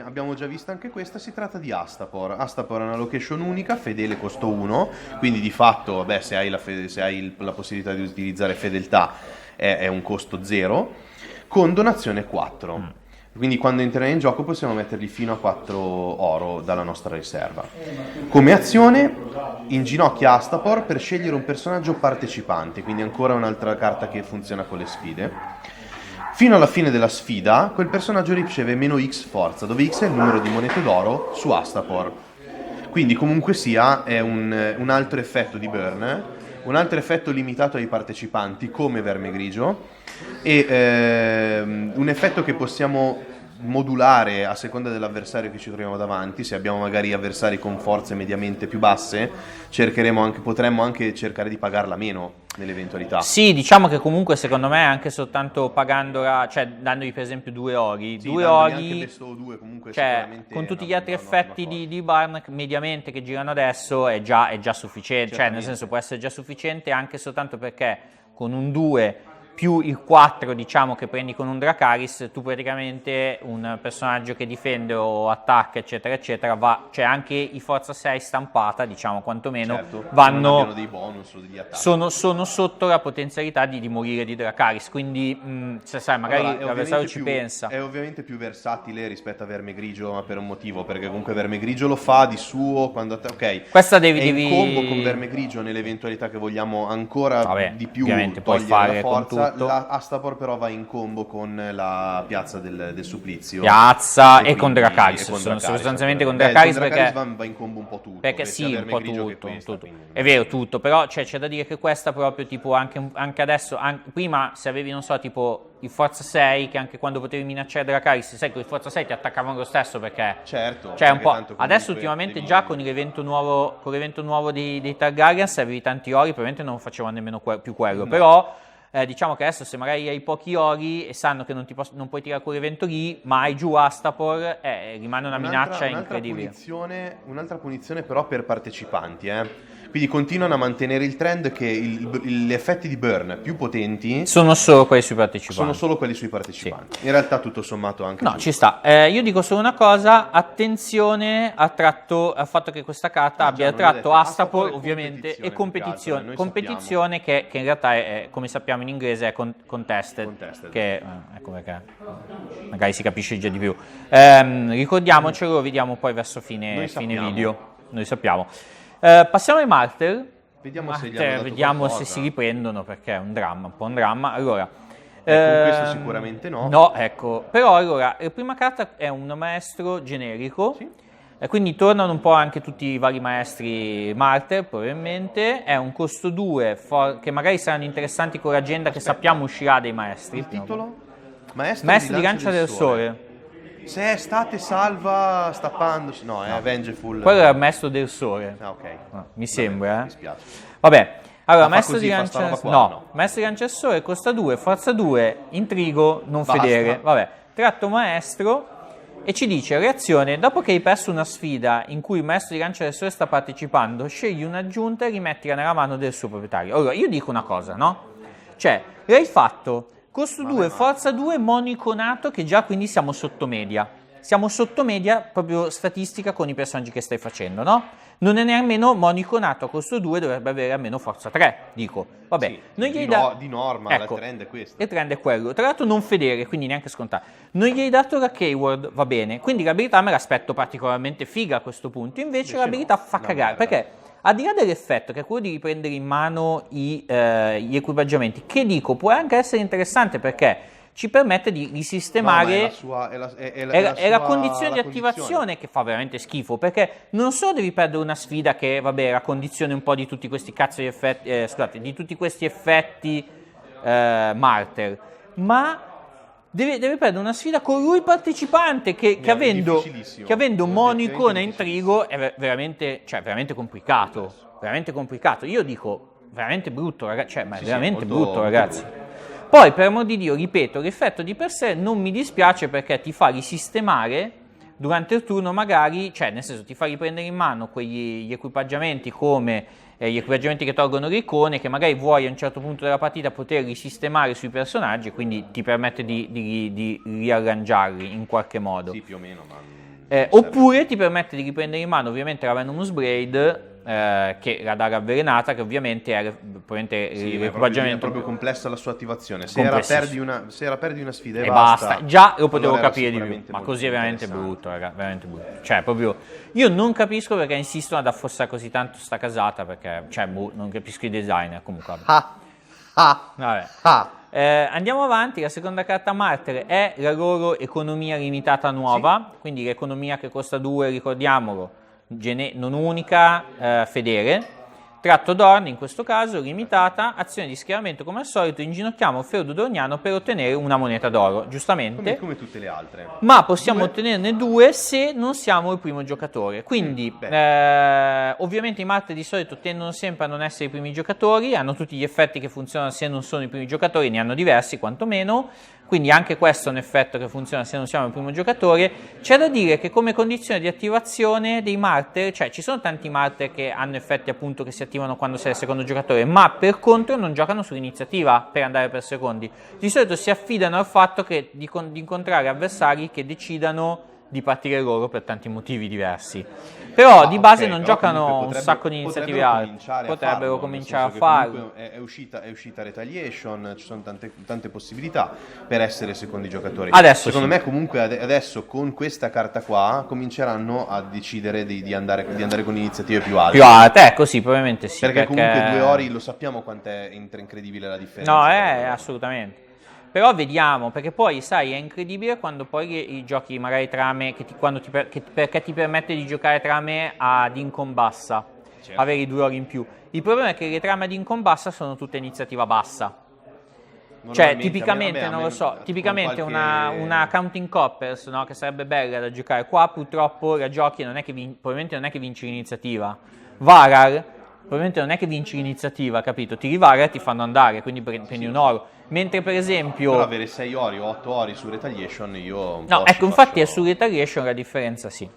abbiamo già vista anche questa, si tratta di Astapor. Astapor è una location unica, fedele costo 1, quindi di fatto se hai la possibilità di utilizzare fedeltà è un costo 0, con donazione 4. Quindi quando entrerà in gioco possiamo mettergli fino a 4 oro dalla nostra riserva. Come azione inginocchia Astapor per scegliere un personaggio partecipante, quindi ancora un'altra carta che funziona con le sfide. Fino alla fine della sfida, quel personaggio riceve meno X forza, dove X è il numero di monete d'oro su Astapor. Quindi comunque sia, è un altro effetto di burn, un altro effetto limitato ai partecipanti, come Verme Grigio, e un effetto che possiamo modulare a seconda dell'avversario che ci troviamo davanti. Se abbiamo magari avversari con forze mediamente più basse, potremmo anche cercare di pagarla meno nell'eventualità. Sì, diciamo che comunque secondo me anche soltanto pagandola, cioè dandogli per esempio 2 ori, sì, 2 ori, anche Bestow 2 comunque, cioè con tutti gli altri effetti di Barn mediamente che girano adesso è già sufficiente, cioè nel senso può essere già sufficiente anche soltanto perché con un 2 più il 4, diciamo, che prendi con un Dracarys, tu praticamente un personaggio che difende o attacca eccetera eccetera cioè anche i forza 6 stampata, diciamo, quantomeno vanno dei bonus o degli attacchi, sono sotto la potenzialità di morire di Dracarys, quindi se sai magari l'avversario ci pensa. È ovviamente più versatile rispetto a Verme Grigio, ma per un motivo, perché comunque Verme Grigio lo fa di suo quando questa è in combo con Verme Grigio nell'eventualità che vogliamo ancora di più ovviamente puoi togliere fare la forza, tutto. Astapor però va in combo con la piazza del supplizio. Piazza e con quindi- Dracarys, e con sono Dracarys, sostanzialmente con Beh, Dracarys con perché... va in combo un po' tutto. Perché sia sì, un po' Verme Grigio che tutto, questa, tutto. quindi- È vero tutto, però c'è da dire che questa proprio tipo anche adesso, prima se avevi non so tipo il Forza 6 che anche quando potevi minacciare Dracarys, sai che il Forza 6 ti attaccavano lo stesso perché Certo. cioè un perché po'. tanto Adesso comunque ultimamente devi- già con l'evento nuovo dei Targaryen se avevi tanti ori probabilmente non facevano nemmeno più quello, No. però diciamo che adesso se magari hai pochi ori e sanno che non puoi tirare quell'evento lì, ma hai giù Astapor, rimane una minaccia incredibile. Un'altra punizione però per partecipanti, Quindi continuano a mantenere il trend che gli effetti di burn più potenti Sono solo quelli sui partecipanti. sono solo quelli sui partecipanti. In realtà tutto sommato anche No, giusto. ci sta. Io dico solo una cosa, attenzione al fatto che questa carta abbia non l'ho tratto detto, Astapor Astapor è ovviamente e competizione, più che altro, competizione che in realtà è, come sappiamo in inglese, è contested, Contested. che ecco perché magari si capisce già di più. Ricordiamocelo, lo vediamo poi verso fine Noi sappiamo. video, noi sappiamo. Passiamo ai Martyr. Vediamo se gli hanno dato Vediamo se qualcosa. si riprendono perché è un dramma. Allora, Con questo sicuramente no. No, ecco. Però allora, la prima carta è un maestro generico. Sì. E quindi tornano un po' anche tutti i vari maestri Martyr, probabilmente. È un costo 2 che magari saranno interessanti con l'agenda che sappiamo uscirà dei maestri. Il titolo? Maestro di Lancia del Sole. Se è estate salva stappandosi. No, è Vengeful. Quello era il maestro del Sole. Ah, ok. Mi sembra, Mi spiace. Vabbè, allora, Ma fa maestro così, di fa Lancia sta roba del qua, no, no? maestro di Lancia del Sole costa 2, forza 2, intrigo, non Basta. fedele. Vabbè, tratto maestro e ci dice reazione, dopo che hai perso una sfida in cui il maestro di Lancia del Sole sta partecipando, scegli un'aggiunta e rimettila nella mano del suo proprietario. Allora, io dico una cosa, no? Cioè, l'hai fatto, costo 2, forza 2, moniconato, che già quindi siamo sotto media. Siamo sotto media proprio statistica con i personaggi che stai facendo, no? Non è nemmeno moniconato a costo 2, dovrebbe avere almeno forza 3, dico. Vabbè, Sì, non gli hai di norma, ecco, il trend è questo. il trend è quello. Tra l'altro non fedele, quindi neanche scontato. Non gli hai dato la keyword, va bene. Quindi l'abilità me l'aspetto particolarmente figa a questo punto. Invece l'abilità no, fa una cagare, merda. perché al di là dell'effetto, che è quello di riprendere in mano gli equipaggiamenti, che dico, può anche essere interessante perché ci permette di risistemare... È la condizione di attivazione che fa veramente schifo, perché non solo devi perdere una sfida che, vabbè, la condizione un po' di tutti questi cazzo di effetti, scusate, di tutti questi effetti Martyr, ma deve perdere una sfida con lui partecipante che avendo Monicone e Intrigo è veramente complicato. Io dico, veramente brutto, ragazzi, cioè, ma è veramente molto, brutto, molto ragazzi. Poi, per amor di Dio, ripeto, l'effetto di per sé non mi dispiace perché ti fa risistemare durante il turno magari, cioè nel senso ti fa riprendere in mano gli equipaggiamenti come gli equipaggiamenti che tolgono le icone che magari vuoi a un certo punto della partita poter risistemare sui personaggi, quindi ti permette di riarrangiarli in qualche modo. Sì, più o meno, ma... Oppure ti permette di riprendere in mano ovviamente la Venomous Blade, che la daga avvelenata, che ovviamente è probabilmente Sì, l'equipaggiamento è proprio complessa la sua attivazione. Se Complessissimo. perdi una sfida e basta. Già lo potevo allora era capire di più, sicuramente ma molto così è veramente interessante. brutto, raga, veramente brutto. Cioè, proprio io non capisco perché insistono ad affossare così tanto sta casata, perché cioè, non capisco i designer, comunque. Vabbè. Andiamo avanti, la seconda carta Martyr è la loro economia limitata nuova, quindi l'economia che costa 2, ricordiamolo, non unica, fedele. Tratto Dorn, in questo caso, limitata, azione di schieramento come al solito, inginocchiamo il feudo dorniano per ottenere una moneta d'oro, giustamente. Come tutte le altre. Ma possiamo ottenerne 2 se non siamo il primo giocatore. Quindi, ovviamente i Martyr di solito tendono sempre a non essere i primi giocatori, hanno tutti gli effetti che funzionano se non sono i primi giocatori, ne hanno diversi quantomeno. Quindi anche questo è un effetto che funziona se non siamo il primo giocatore. C'è da dire che come condizione di attivazione dei Martyr, cioè ci sono tanti Martyr che hanno effetti appunto che si attivano quando sei il secondo giocatore, ma per contro non giocano sull'iniziativa per andare per secondi. Di solito si affidano al fatto che di incontrare avversari che decidano di partire loro per tanti motivi diversi. Però di base non però giocano comunque un sacco di iniziative alte. Potrebbero cominciare a farlo. È uscita Retaliation, ci sono tante possibilità per essere secondi giocatori. Adesso secondo sì. me comunque adesso con questa carta qua cominceranno a decidere di andare con iniziative più alte. Più alte, ecco sì, probabilmente sì. Perché comunque 2 ori lo sappiamo quanto è incredibile la differenza. No, assolutamente. Però vediamo, perché poi, sai, è incredibile quando poi i giochi magari trame, perché ti permette di giocare trame ad income bassa, Certo. avere i 2 ori in più. Il problema è che le trame ad income bassa sono tutte iniziativa bassa. Cioè, tipicamente, non lo so, tipicamente una Counting Coppers, no, che sarebbe bella da giocare. Qua purtroppo la giochi e probabilmente non è che vinci l'iniziativa. Varar, probabilmente non è che vinci l'iniziativa, capito? Tiri Varar e ti fanno andare, quindi prendi un oro. Mentre per esempio... Però avere 6 ori o 8 ori su Retaliation io... No, ecco, infatti è su Retaliation la differenza, sì.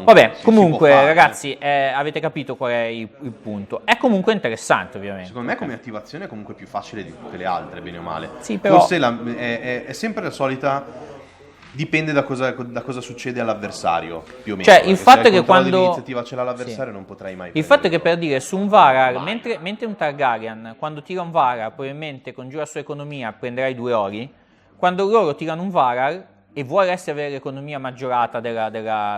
Vabbè, comunque, ragazzi, avete capito qual è il punto. È comunque interessante, ovviamente. Secondo me come attivazione è comunque più facile di tutte le altre, bene o male. Sì, però... Forse è sempre la solita... Dipende da cosa succede all'avversario, più o meno. Cioè, il fatto è che quando... l'iniziativa ce l'ha l'avversario non potrai mai... Il fatto è che, per dire, su un Varar, mentre un Targaryen, quando tira un Varar, probabilmente congiura la sua economia, prenderai 2 ori. Quando loro tirano un Varar e vorresti avere l'economia maggiorata della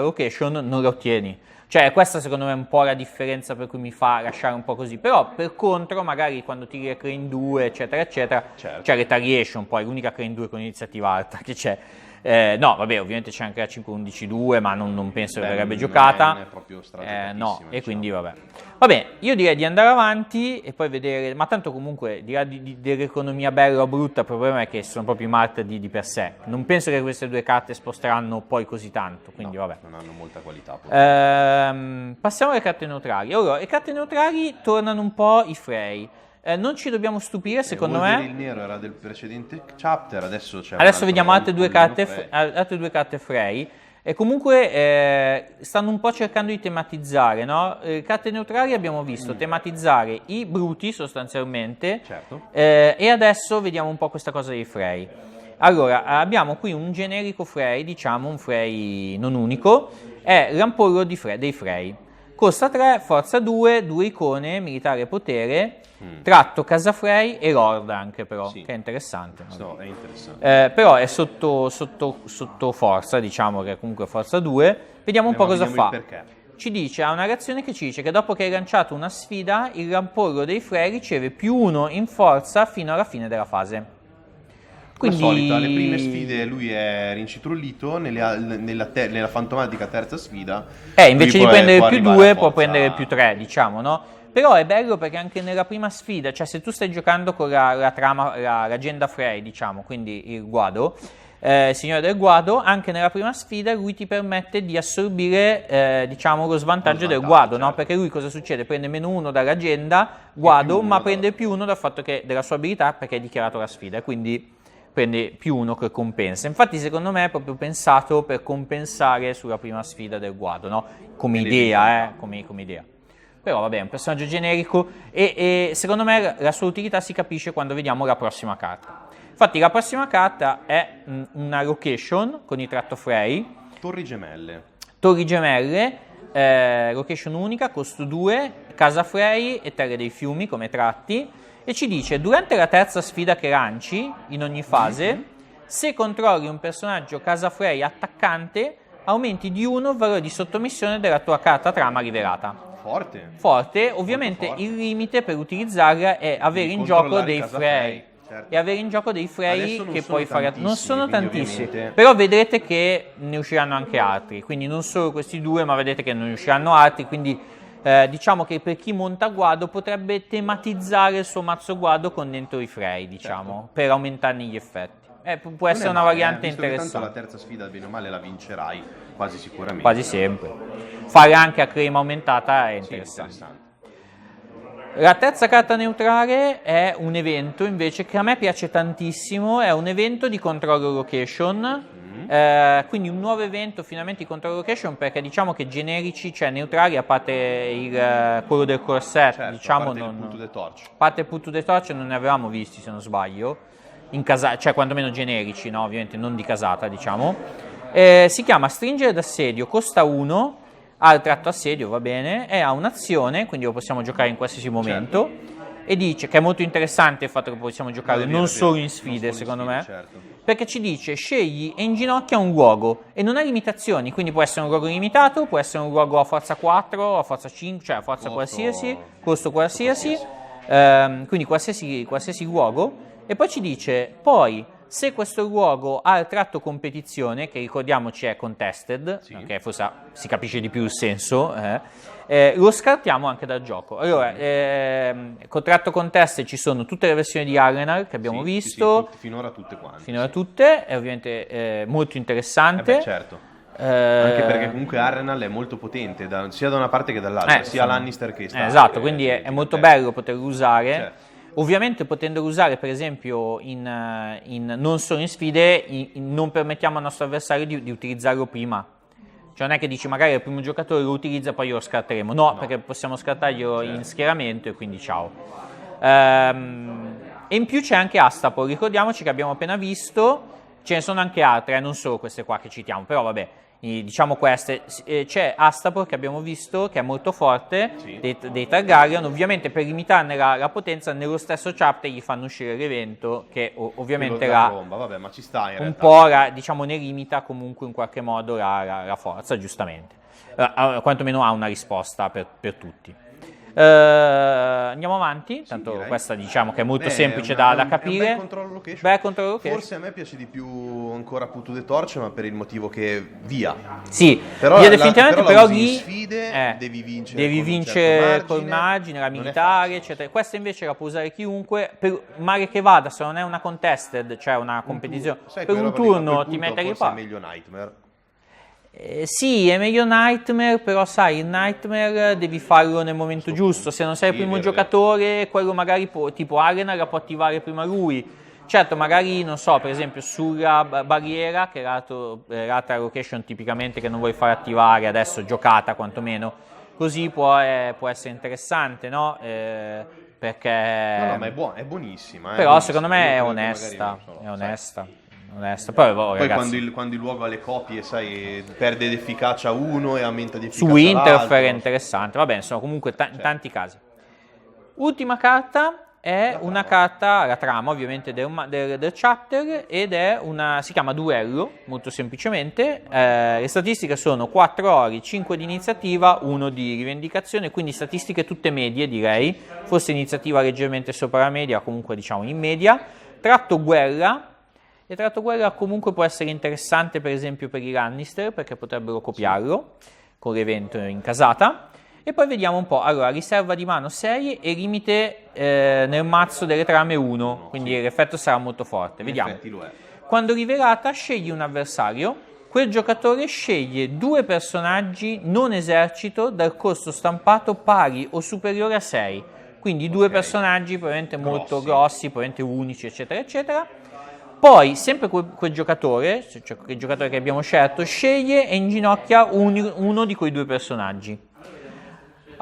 location, non la ottieni. Cioè, questa secondo me è un po' la differenza per cui mi fa lasciare un po' così. Però, per contro, magari quando tiri le Crane 2, eccetera, eccetera, certo. C'è Retaliation, poi l'unica Crane 2 con iniziativa alta che c'è. No, vabbè, ovviamente c'è anche la 5-11-2, ma non penso che verrebbe giocata. Non è proprio no, e quindi vabbè. Vabbè, io direi di andare avanti e poi vedere, ma tanto comunque, di là dell'economia bella o brutta, il problema è che sono proprio i mart di per sé. Non penso che queste 2 carte sposteranno poi così tanto, quindi vabbè. Non hanno molta qualità. Passiamo alle carte neutrali. Allora, le carte neutrali tornano un po' i Frey. Non ci dobbiamo stupire, secondo me. Il nero era del precedente chapter, adesso c'è vediamo altre 2 carte Frey. E comunque stanno un po' cercando di tematizzare, no? Carte neutrali abbiamo visto tematizzare i bruti sostanzialmente. Certo. E adesso vediamo un po' questa cosa dei Frey. Allora, abbiamo qui un generico Frey, diciamo un Frey non unico, è l'Ampollo dei Frey. Costa 3, forza 2, 2 icone, militare potere, tratto Casa Frey e Lord anche però, sì. Che è interessante. No, è interessante. Però è sotto forza, diciamo che è comunque forza 2. Vediamo un po' cosa fa. Perché. Ci dice, ha una reazione che ci dice che dopo che hai lanciato una sfida, il Rampollo dei Frey riceve +1 in forza fino alla fine della fase. Quindi... Come solita, le prime sfide lui è rincitrullito, nella fantomatica terza sfida... invece di prendere +2 può prendere +3, diciamo, no? Però è bello perché anche nella prima sfida, cioè se tu stai giocando con la trama, l'agenda Frey, diciamo, quindi il Guado, Signore del Guado, anche nella prima sfida lui ti permette di assorbire, diciamo, lo svantaggio del Guado, certo. No? Perché lui cosa succede? Prende -1 dall'agenda Guado, ma prende +1 dal fatto che della sua abilità perché hai dichiarato la sfida, e quindi prende +1 che compensa. Infatti secondo me è proprio pensato per compensare sulla prima sfida del Guado, no? Come idea, come idea. Però vabbè, è un personaggio generico e secondo me la sua utilità si capisce quando vediamo la prossima carta. Infatti la prossima carta è una location con il tratto Frey. Torri Gemelle. Torri Gemelle, location unica, costo 2, Casa Frey e Terre dei Fiumi come tratti. E ci dice, durante la terza sfida che lanci, in ogni fase, se controlli un personaggio Casa Frey attaccante, aumenti di 1 il valore di sottomissione della tua carta trama rivelata. Forte, ovviamente forte. Il limite per utilizzarla è avere in gioco dei Frey. Certo. E avere in gioco dei Frey che puoi fare. Non sono tantissimi, ovviamente. Però vedrete che ne usciranno anche altri. Quindi non solo questi 2, ma vedete che ne usciranno altri. Quindi diciamo che per chi monta Guado potrebbe tematizzare il suo mazzo Guado con dentro i Frey, diciamo, certo. Per aumentarne gli effetti. Può essere una variante interessante. Tanto la terza sfida, bene o male, la vincerai quasi sicuramente. Quasi sempre. Fare anche a crema aumentata è interessante. Sì, la terza carta neutrale è un evento invece che a me piace tantissimo, è un evento di controllo location, quindi un nuovo evento finalmente di controllo location, perché diciamo che generici, cioè neutrali, a parte quello del corset, certo, diciamo, a parte il Put to the Torch non ne avevamo visti se non sbaglio, cioè quantomeno generici, no? Ovviamente non di casata, diciamo. Si chiama Stringere d'assedio, costa 1, ha il tratto assedio, va bene, e ha un'azione, quindi lo possiamo giocare in qualsiasi momento, e dice che è molto interessante il fatto che possiamo giocare non solo in sfide, secondo me, perché ci dice scegli e inginocchia un luogo, e non ha limitazioni, quindi può essere un luogo limitato, può essere un luogo a forza 4, a forza 5, cioè a forza qualsiasi, costo qualsiasi, quindi qualsiasi luogo, e poi ci dice, poi, se questo luogo ha il tratto competizione, che ricordiamoci è contested, che forse si capisce di più il senso, lo scartiamo anche dal gioco. Allora, col tratto contested ci sono tutte le versioni di Arenar che abbiamo visto. Finora tutte quante. Finora tutte, è ovviamente molto interessante. Certo. Anche perché comunque Arenal è molto potente, sia da una parte che dall'altra, sia Lannister che Stark. Esatto, quindi è molto bello poterlo usare. Certo. Ovviamente potendolo usare per esempio non solo in sfide, non permettiamo al nostro avversario di utilizzarlo prima. Cioè non è che dici magari il primo giocatore lo utilizza e poi glielo scarteremo. No, perché possiamo scartarglielo in schieramento e quindi ciao. E in più c'è anche Astapor, ricordiamoci che abbiamo appena visto, ce ne sono anche altre, non solo queste qua che citiamo, però vabbè. Diciamo queste, c'è Astapor che abbiamo visto che è molto forte, dei Targaryen, ovviamente per limitarne la potenza nello stesso chapter gli fanno uscire l'evento che ovviamente vabbè, ma ci sta in un po' diciamo ne limita comunque in qualche modo la forza, giustamente, quantomeno ha una risposta per tutti. Andiamo avanti, tanto questa diciamo che è molto semplice da capire. È un bel control location. Forse a me piace di più ancora Put the Torch, ma per il motivo che via. Sì, però via definitivamente, però lì in sfide devi vincere, un certo col margine, la militare, eccetera. Questa invece la può usare chiunque, male che vada, se non è una contested, cioè una competizione, per un turno ti mette a riparo. È meglio Nightmare. Sì, è meglio Nightmare, però sai, il Nightmare devi farlo nel momento giusto. Se non sei il primo giocatore, quello magari tipo Arena la può attivare prima lui. Certo, magari, non so, per esempio sulla barriera, che è l'altra location tipicamente che non vuoi far attivare, adesso giocata quantomeno, così può essere interessante, no? Perché... No, ma è buonissima. Però secondo me è onesta, Poi quando il luogo ha le copie, sai, perde d'efficacia uno e aumenta di efficacia su Winterfell è l'altro. interessante, va bene, sono comunque in tanti casi. Ultima carta è una carta, la trama ovviamente del chapter, ed si chiama Duello, molto semplicemente. Le statistiche sono 4 ori, 5 di iniziativa, 1 di rivendicazione, quindi statistiche tutte medie direi, forse iniziativa leggermente sopra la media, comunque diciamo in media. Tratto guerra. Il tratto guerra comunque può essere interessante per esempio per i Lannister, perché potrebbero copiarlo con l'evento in casata. E poi vediamo un po', allora riserva di mano 6 e limite nel mazzo delle trame 1, quindi l'effetto sarà molto forte. Vediamo. Quando rivelata scegli un avversario, quel giocatore sceglie 2 personaggi non esercito dal costo stampato pari o superiore a 6, quindi 2 personaggi probabilmente molto grossi, probabilmente unici, eccetera, eccetera. Poi, sempre quel giocatore, cioè quel giocatore che abbiamo scelto, sceglie e inginocchia uno di quei 2 personaggi.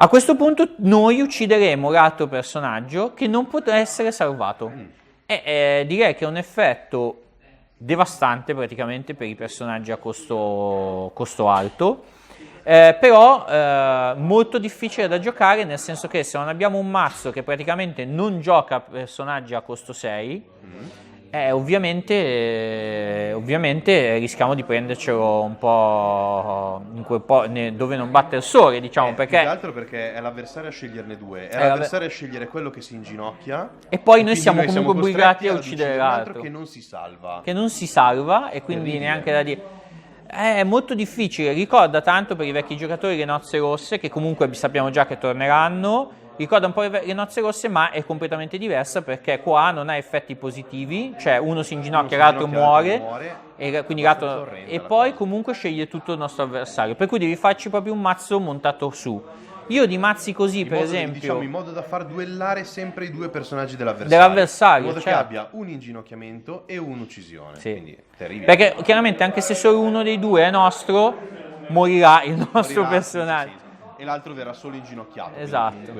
A questo punto noi uccideremo l'altro personaggio che non potrà essere salvato. Direi che è un effetto devastante praticamente per i personaggi a costo alto, però molto difficile da giocare, nel senso che se non abbiamo un mazzo che praticamente non gioca personaggi a costo 6, ovviamente rischiamo di prendercelo un po' dove non batte il sole, diciamo, perché più che altro perché è l'avversario a sceglierne 2, è l'avversario a scegliere quello che si inginocchia, e poi noi siamo comunque obbligati a uccidere l'altro che non si salva, e quindi neanche da dire. È molto difficile, ricorda tanto per i vecchi giocatori le nozze rosse, che comunque sappiamo già che torneranno. Ricorda un po' le nozze rosse, ma è completamente diversa perché qua non ha effetti positivi, cioè uno si inginocchia, l'altro muore, e quindi l'altro, e poi comunque sceglie tutto il nostro avversario, per cui devi farci proprio un mazzo montato su. Io di mazzi così, per esempio, diciamo in modo da far duellare sempre i 2 personaggi dell'avversario, in modo che abbia un inginocchiamento e un'uccisione. Quindi terribile. Perché chiaramente anche se solo uno dei 2 è nostro, morirà il nostro personaggio. E l'altro verrà solo inginocchiato. Esatto.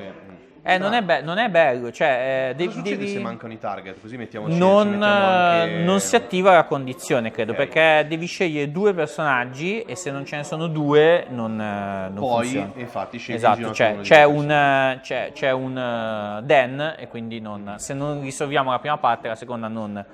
Non è bello, cioè Cosa succede se mancano i target? Così mettiamoci non anche... non si attiva la condizione, credo, Ok. perché devi scegliere 2 personaggi e se non ce ne sono 2 non Poi, funziona. infatti, scegli in Esatto, ginocchio uno di c'è quei un, c'è un den e quindi se non risolviamo la prima parte, la seconda non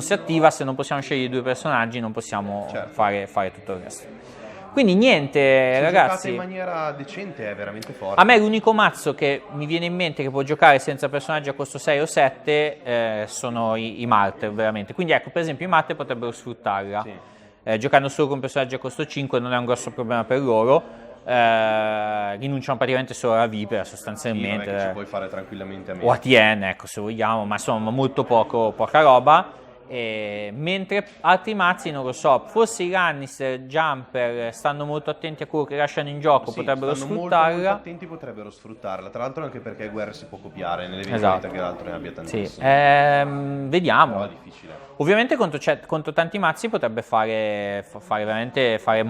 si attiva. Se non possiamo scegliere 2 personaggi non possiamo Certo. fare tutto il resto. Quindi niente, Se giocate ragazzi. in maniera decente è veramente forte. A me l'unico mazzo che mi viene in mente che può giocare senza personaggi a costo 6 o 7 sono i Martyr, veramente. Quindi ecco, per esempio i Martyr potrebbero sfruttarla. Sì. Giocando solo con personaggi a costo 5 non è un grosso problema per loro. Rinunciano praticamente solo alla Vipera Sì, sostanzialmente. non è che ci puoi fare tranquillamente a O meno. ATN, ecco, se vogliamo, ma insomma molto poca roba. Mentre altri mazzi, non lo so, forse i Lannister, Jumper, stanno molto attenti a quello che lasciano in gioco, Sì, potrebbero stanno sfruttarla. molto attenti, potrebbero sfruttarla. Tra l'altro anche perché Guerra si può copiare nell'eventualità Esatto. che l'altro ne abbia Sì, tantissimo. vediamo. Però è difficile. Ovviamente contro tanti mazzi potrebbe fare veramente fare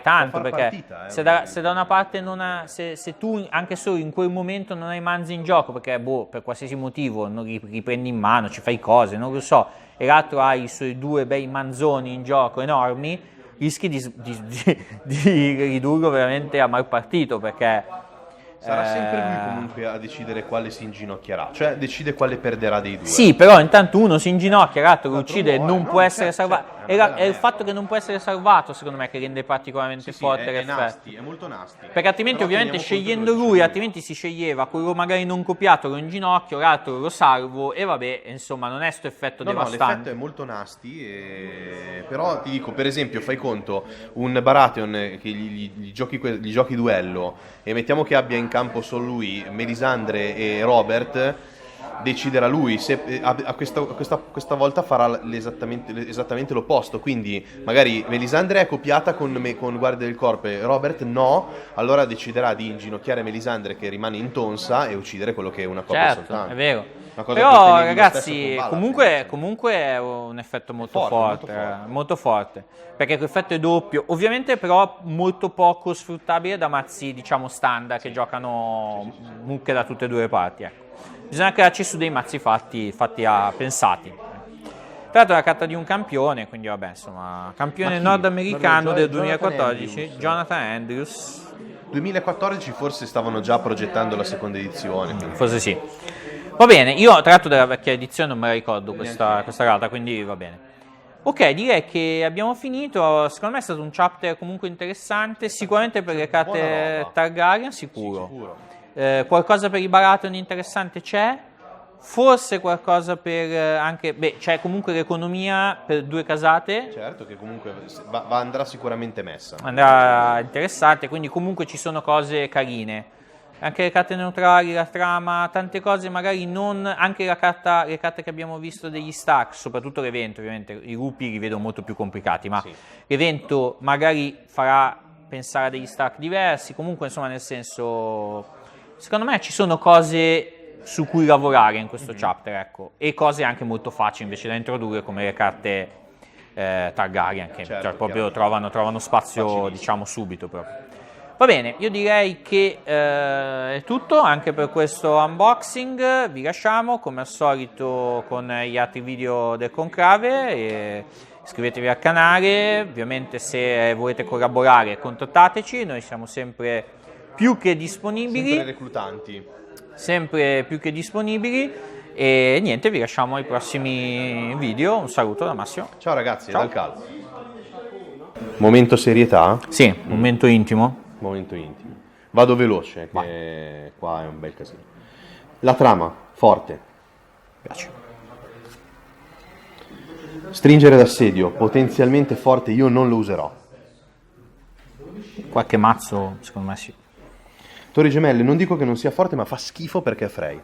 tanto, far perché partita, se da una parte non ha, se tu anche solo in quel momento non hai manzi in gioco, perché per qualsiasi motivo non riprendi in mano, ci fai cose, non lo so, e l'altro ha i suoi 2 bei manzoni in gioco enormi, rischi di ridurlo veramente a mal partito, perché Sarà sempre lui comunque a decidere quale si inginocchierà, cioè decide quale perderà dei due. Sì, però intanto uno si inginocchia, l'altro lo uccide e muore, non no, può essere certo, salvato. certo, è È una bella il merda. fatto che non può essere salvato, secondo me, che rende particolarmente Sì, forte è l'effetto. nasty, è molto nasty. Perché altrimenti, Però ovviamente, teniamo conto scegliendo che lo lui, dice altrimenti si sceglieva quello magari non copiato, lo inginocchio, l'altro lo salvo, e vabbè, insomma, non è sto effetto No, l'effetto devastante. è molto nasty, però ti dico, per esempio, fai conto, un Baratheon che gli giochi duello e mettiamo che abbia in campo solo lui, Melisandre e Robert, deciderà lui, se questa volta farà esattamente l'opposto, quindi magari Melisandre è copiata con Guardia del Corpo e Robert no, allora deciderà di inginocchiare Melisandre che rimane intonsa e uccidere quello che è una coppia Certo, soltanto. è vero. Una cosa che Però, ottenevi lo ragazzi, stesso con Valar, comunque, insomma. è un effetto molto Forte, forte, molto forte. molto forte. Perché l'effetto è doppio. Ovviamente, però, molto poco sfruttabile da mazzi, diciamo, standard che giocano mucche da tutte e 2 le parti. Ecco. Bisogna crearci su dei mazzi pensati. Tra l'altro, è la carta di un campione, quindi, vabbè, insomma, campione Ma chi? nordamericano del Jonathan 2014, Andrews. Jonathan Andrews. 2014 forse stavano già progettando la seconda edizione. quindi- Forse sì. Va bene, io tra l'altro della vecchia edizione non me la ricordo questa carta, quindi va bene. Ok, direi che abbiamo finito. Secondo me è stato un chapter comunque interessante. Sicuramente per le Buona carte roba. Targaryen, Sì, sicuro. sicuro. Qualcosa per i Baratheon interessante c'è. Forse qualcosa per anche. Beh, c'è comunque l'economia per 2 casate. Certo che comunque andrà sicuramente messa. Andrà interessante, quindi comunque ci sono cose carine. Anche le carte neutrali, la trama, tante cose magari non. Anche le carte che abbiamo visto degli Stark, soprattutto l'evento, ovviamente i lupi li vedo molto più complicati, ma Sì. l'evento magari farà pensare a degli Stark diversi. Comunque, insomma, nel senso, secondo me ci sono cose su cui lavorare in questo chapter, ecco, e cose anche molto facili invece da introdurre, come le carte Targaryen, che Certo, cioè, proprio chiaramente. trovano spazio, Facilissimo. diciamo, subito proprio. Va bene, io direi che è tutto anche per questo unboxing. Vi lasciamo come al solito con gli altri video del Conclave. Iscrivetevi al canale, ovviamente se volete collaborare contattateci, noi siamo sempre più che disponibili. Sempre reclutanti. Sempre più che disponibili. E niente, vi lasciamo ai prossimi video. Un saluto da Massimo. Ciao ragazzi, Ciao. dal caldo. Momento serietà, Sì, momento intimo. momento intimo. Vado veloce, che qua è un bel casino. La trama, forte. Piace. Stringere d'assedio, potenzialmente forte, io non lo userò. Qualche mazzo, secondo me sì. Torri Gemelle, non dico che non sia forte, ma fa schifo perché è Frey.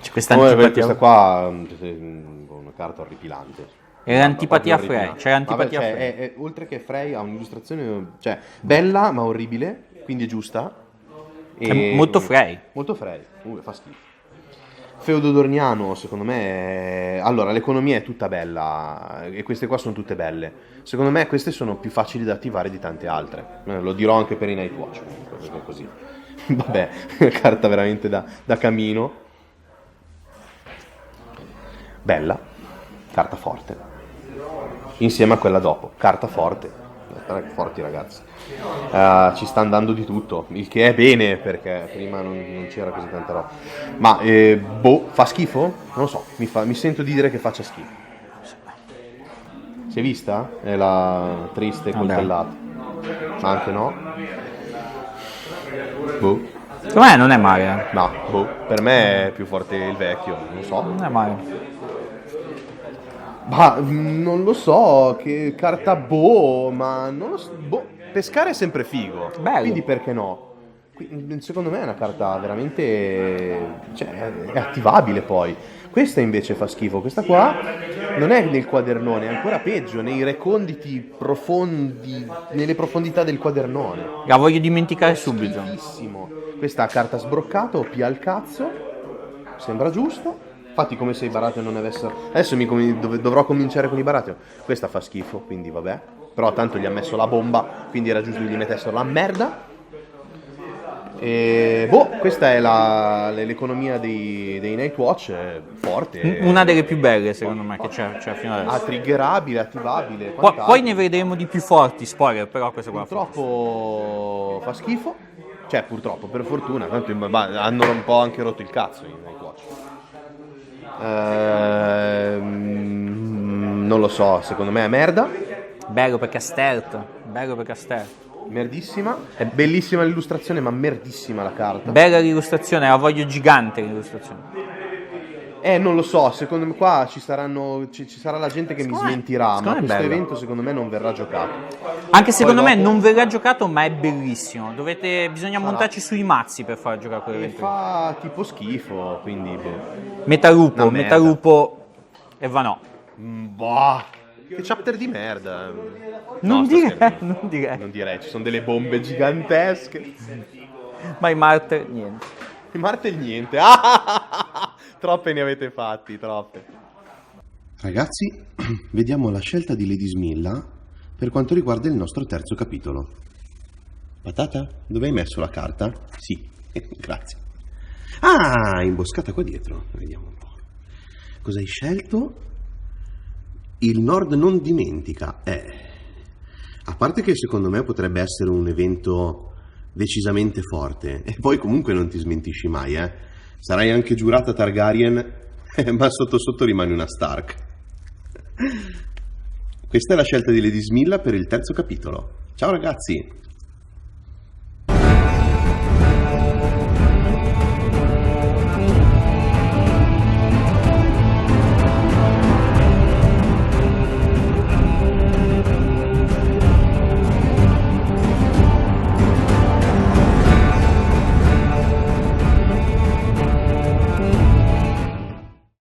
C'è questa Come antipatia. questa qua una carta orripilante. E l'antipatia a Proprio Frey. orripilante. C'è l'antipatia Vabbè, a cioè, Frey. oltre che Frey ha un'illustrazione, cioè, bella ma orribile, quindi è giusta. È molto Frey. Molto Frey, fa schifo. Feudo Dorniano, secondo me, allora l'economia è tutta bella e queste qua sono tutte belle. Secondo me queste sono più facili da attivare di tante altre. Lo dirò anche per i Night Watch, comunque, perché è così. Vabbè, carta veramente da camino. Bella, carta forte. Insieme a quella dopo, carta forte. Forti ragazzi. Ci sta andando di tutto, il che è bene perché prima non c'era così tanta roba. Ma boh, fa schifo? Non lo so, mi sento di dire che faccia schifo. Si è vista? È la triste coltellata. Ma anche no? Boh. Secondo me non è male. No, boh, per me è più forte il vecchio, non so. Non è male. Ma non lo so, che carta boh, ma non lo so. Boh, pescare è sempre figo. Bello. Quindi perché no? Secondo me è una carta veramente, cioè, è attivabile poi. Questa invece fa schifo, questa qua non è nel quadernone, è ancora peggio, nei reconditi profondi, nelle profondità del quadernone. La voglio dimenticare subito. Schifissimo. Questa carta sbroccata, OP al cazzo, sembra giusto. Infatti come se i Baratheon non avessero... Adesso dovrò cominciare con i Baratheon. Questa fa schifo, quindi vabbè. Però tanto gli ha messo la bomba, quindi era giusto che gli mettessero la merda. E boh, questa è l'economia dei Nightwatch, è forte. Una delle più belle secondo me che c'è fino adesso. Triggerabile, attivabile. Poi ne vedremo di più forti, spoiler, però questo qua purtroppo fa schifo. Cioè purtroppo, per fortuna, tanto hanno un po' anche rotto il cazzo i Nightwatch. Non lo so, secondo me è merda. Bello perché è stealth. Merdissima. È bellissima l'illustrazione, ma merdissima la carta. Bella l'illustrazione, la voglio gigante l'illustrazione. Non lo so, secondo me qua ci sarà la gente che mi smentirà, ma questo evento secondo me non verrà giocato. Anche secondo me non verrà giocato, ma è bellissimo. Bisogna montarci sui mazzi per far giocare quell'evento. Fa tipo schifo, quindi Metalupo e Vanò. Boh, che chapter di merda. Non direi, ci sono delle bombe gigantesche. Ma i Martel niente. I Martel niente. Troppe ne avete fatti, troppe. Ragazzi, vediamo la scelta di Lady Smilla per quanto riguarda il nostro terzo capitolo. Patata, dove hai messo la carta? Sì, grazie. Imboscata qua dietro. Vediamo un po'. Cosa hai scelto? Il Nord non dimentica. A parte che secondo me potrebbe essere un evento decisamente forte. E poi comunque non ti smentisci mai, Sarai anche giurata Targaryen, ma sotto sotto rimani una Stark. Questa è la scelta di Lady Smilla per il terzo capitolo. Ciao ragazzi!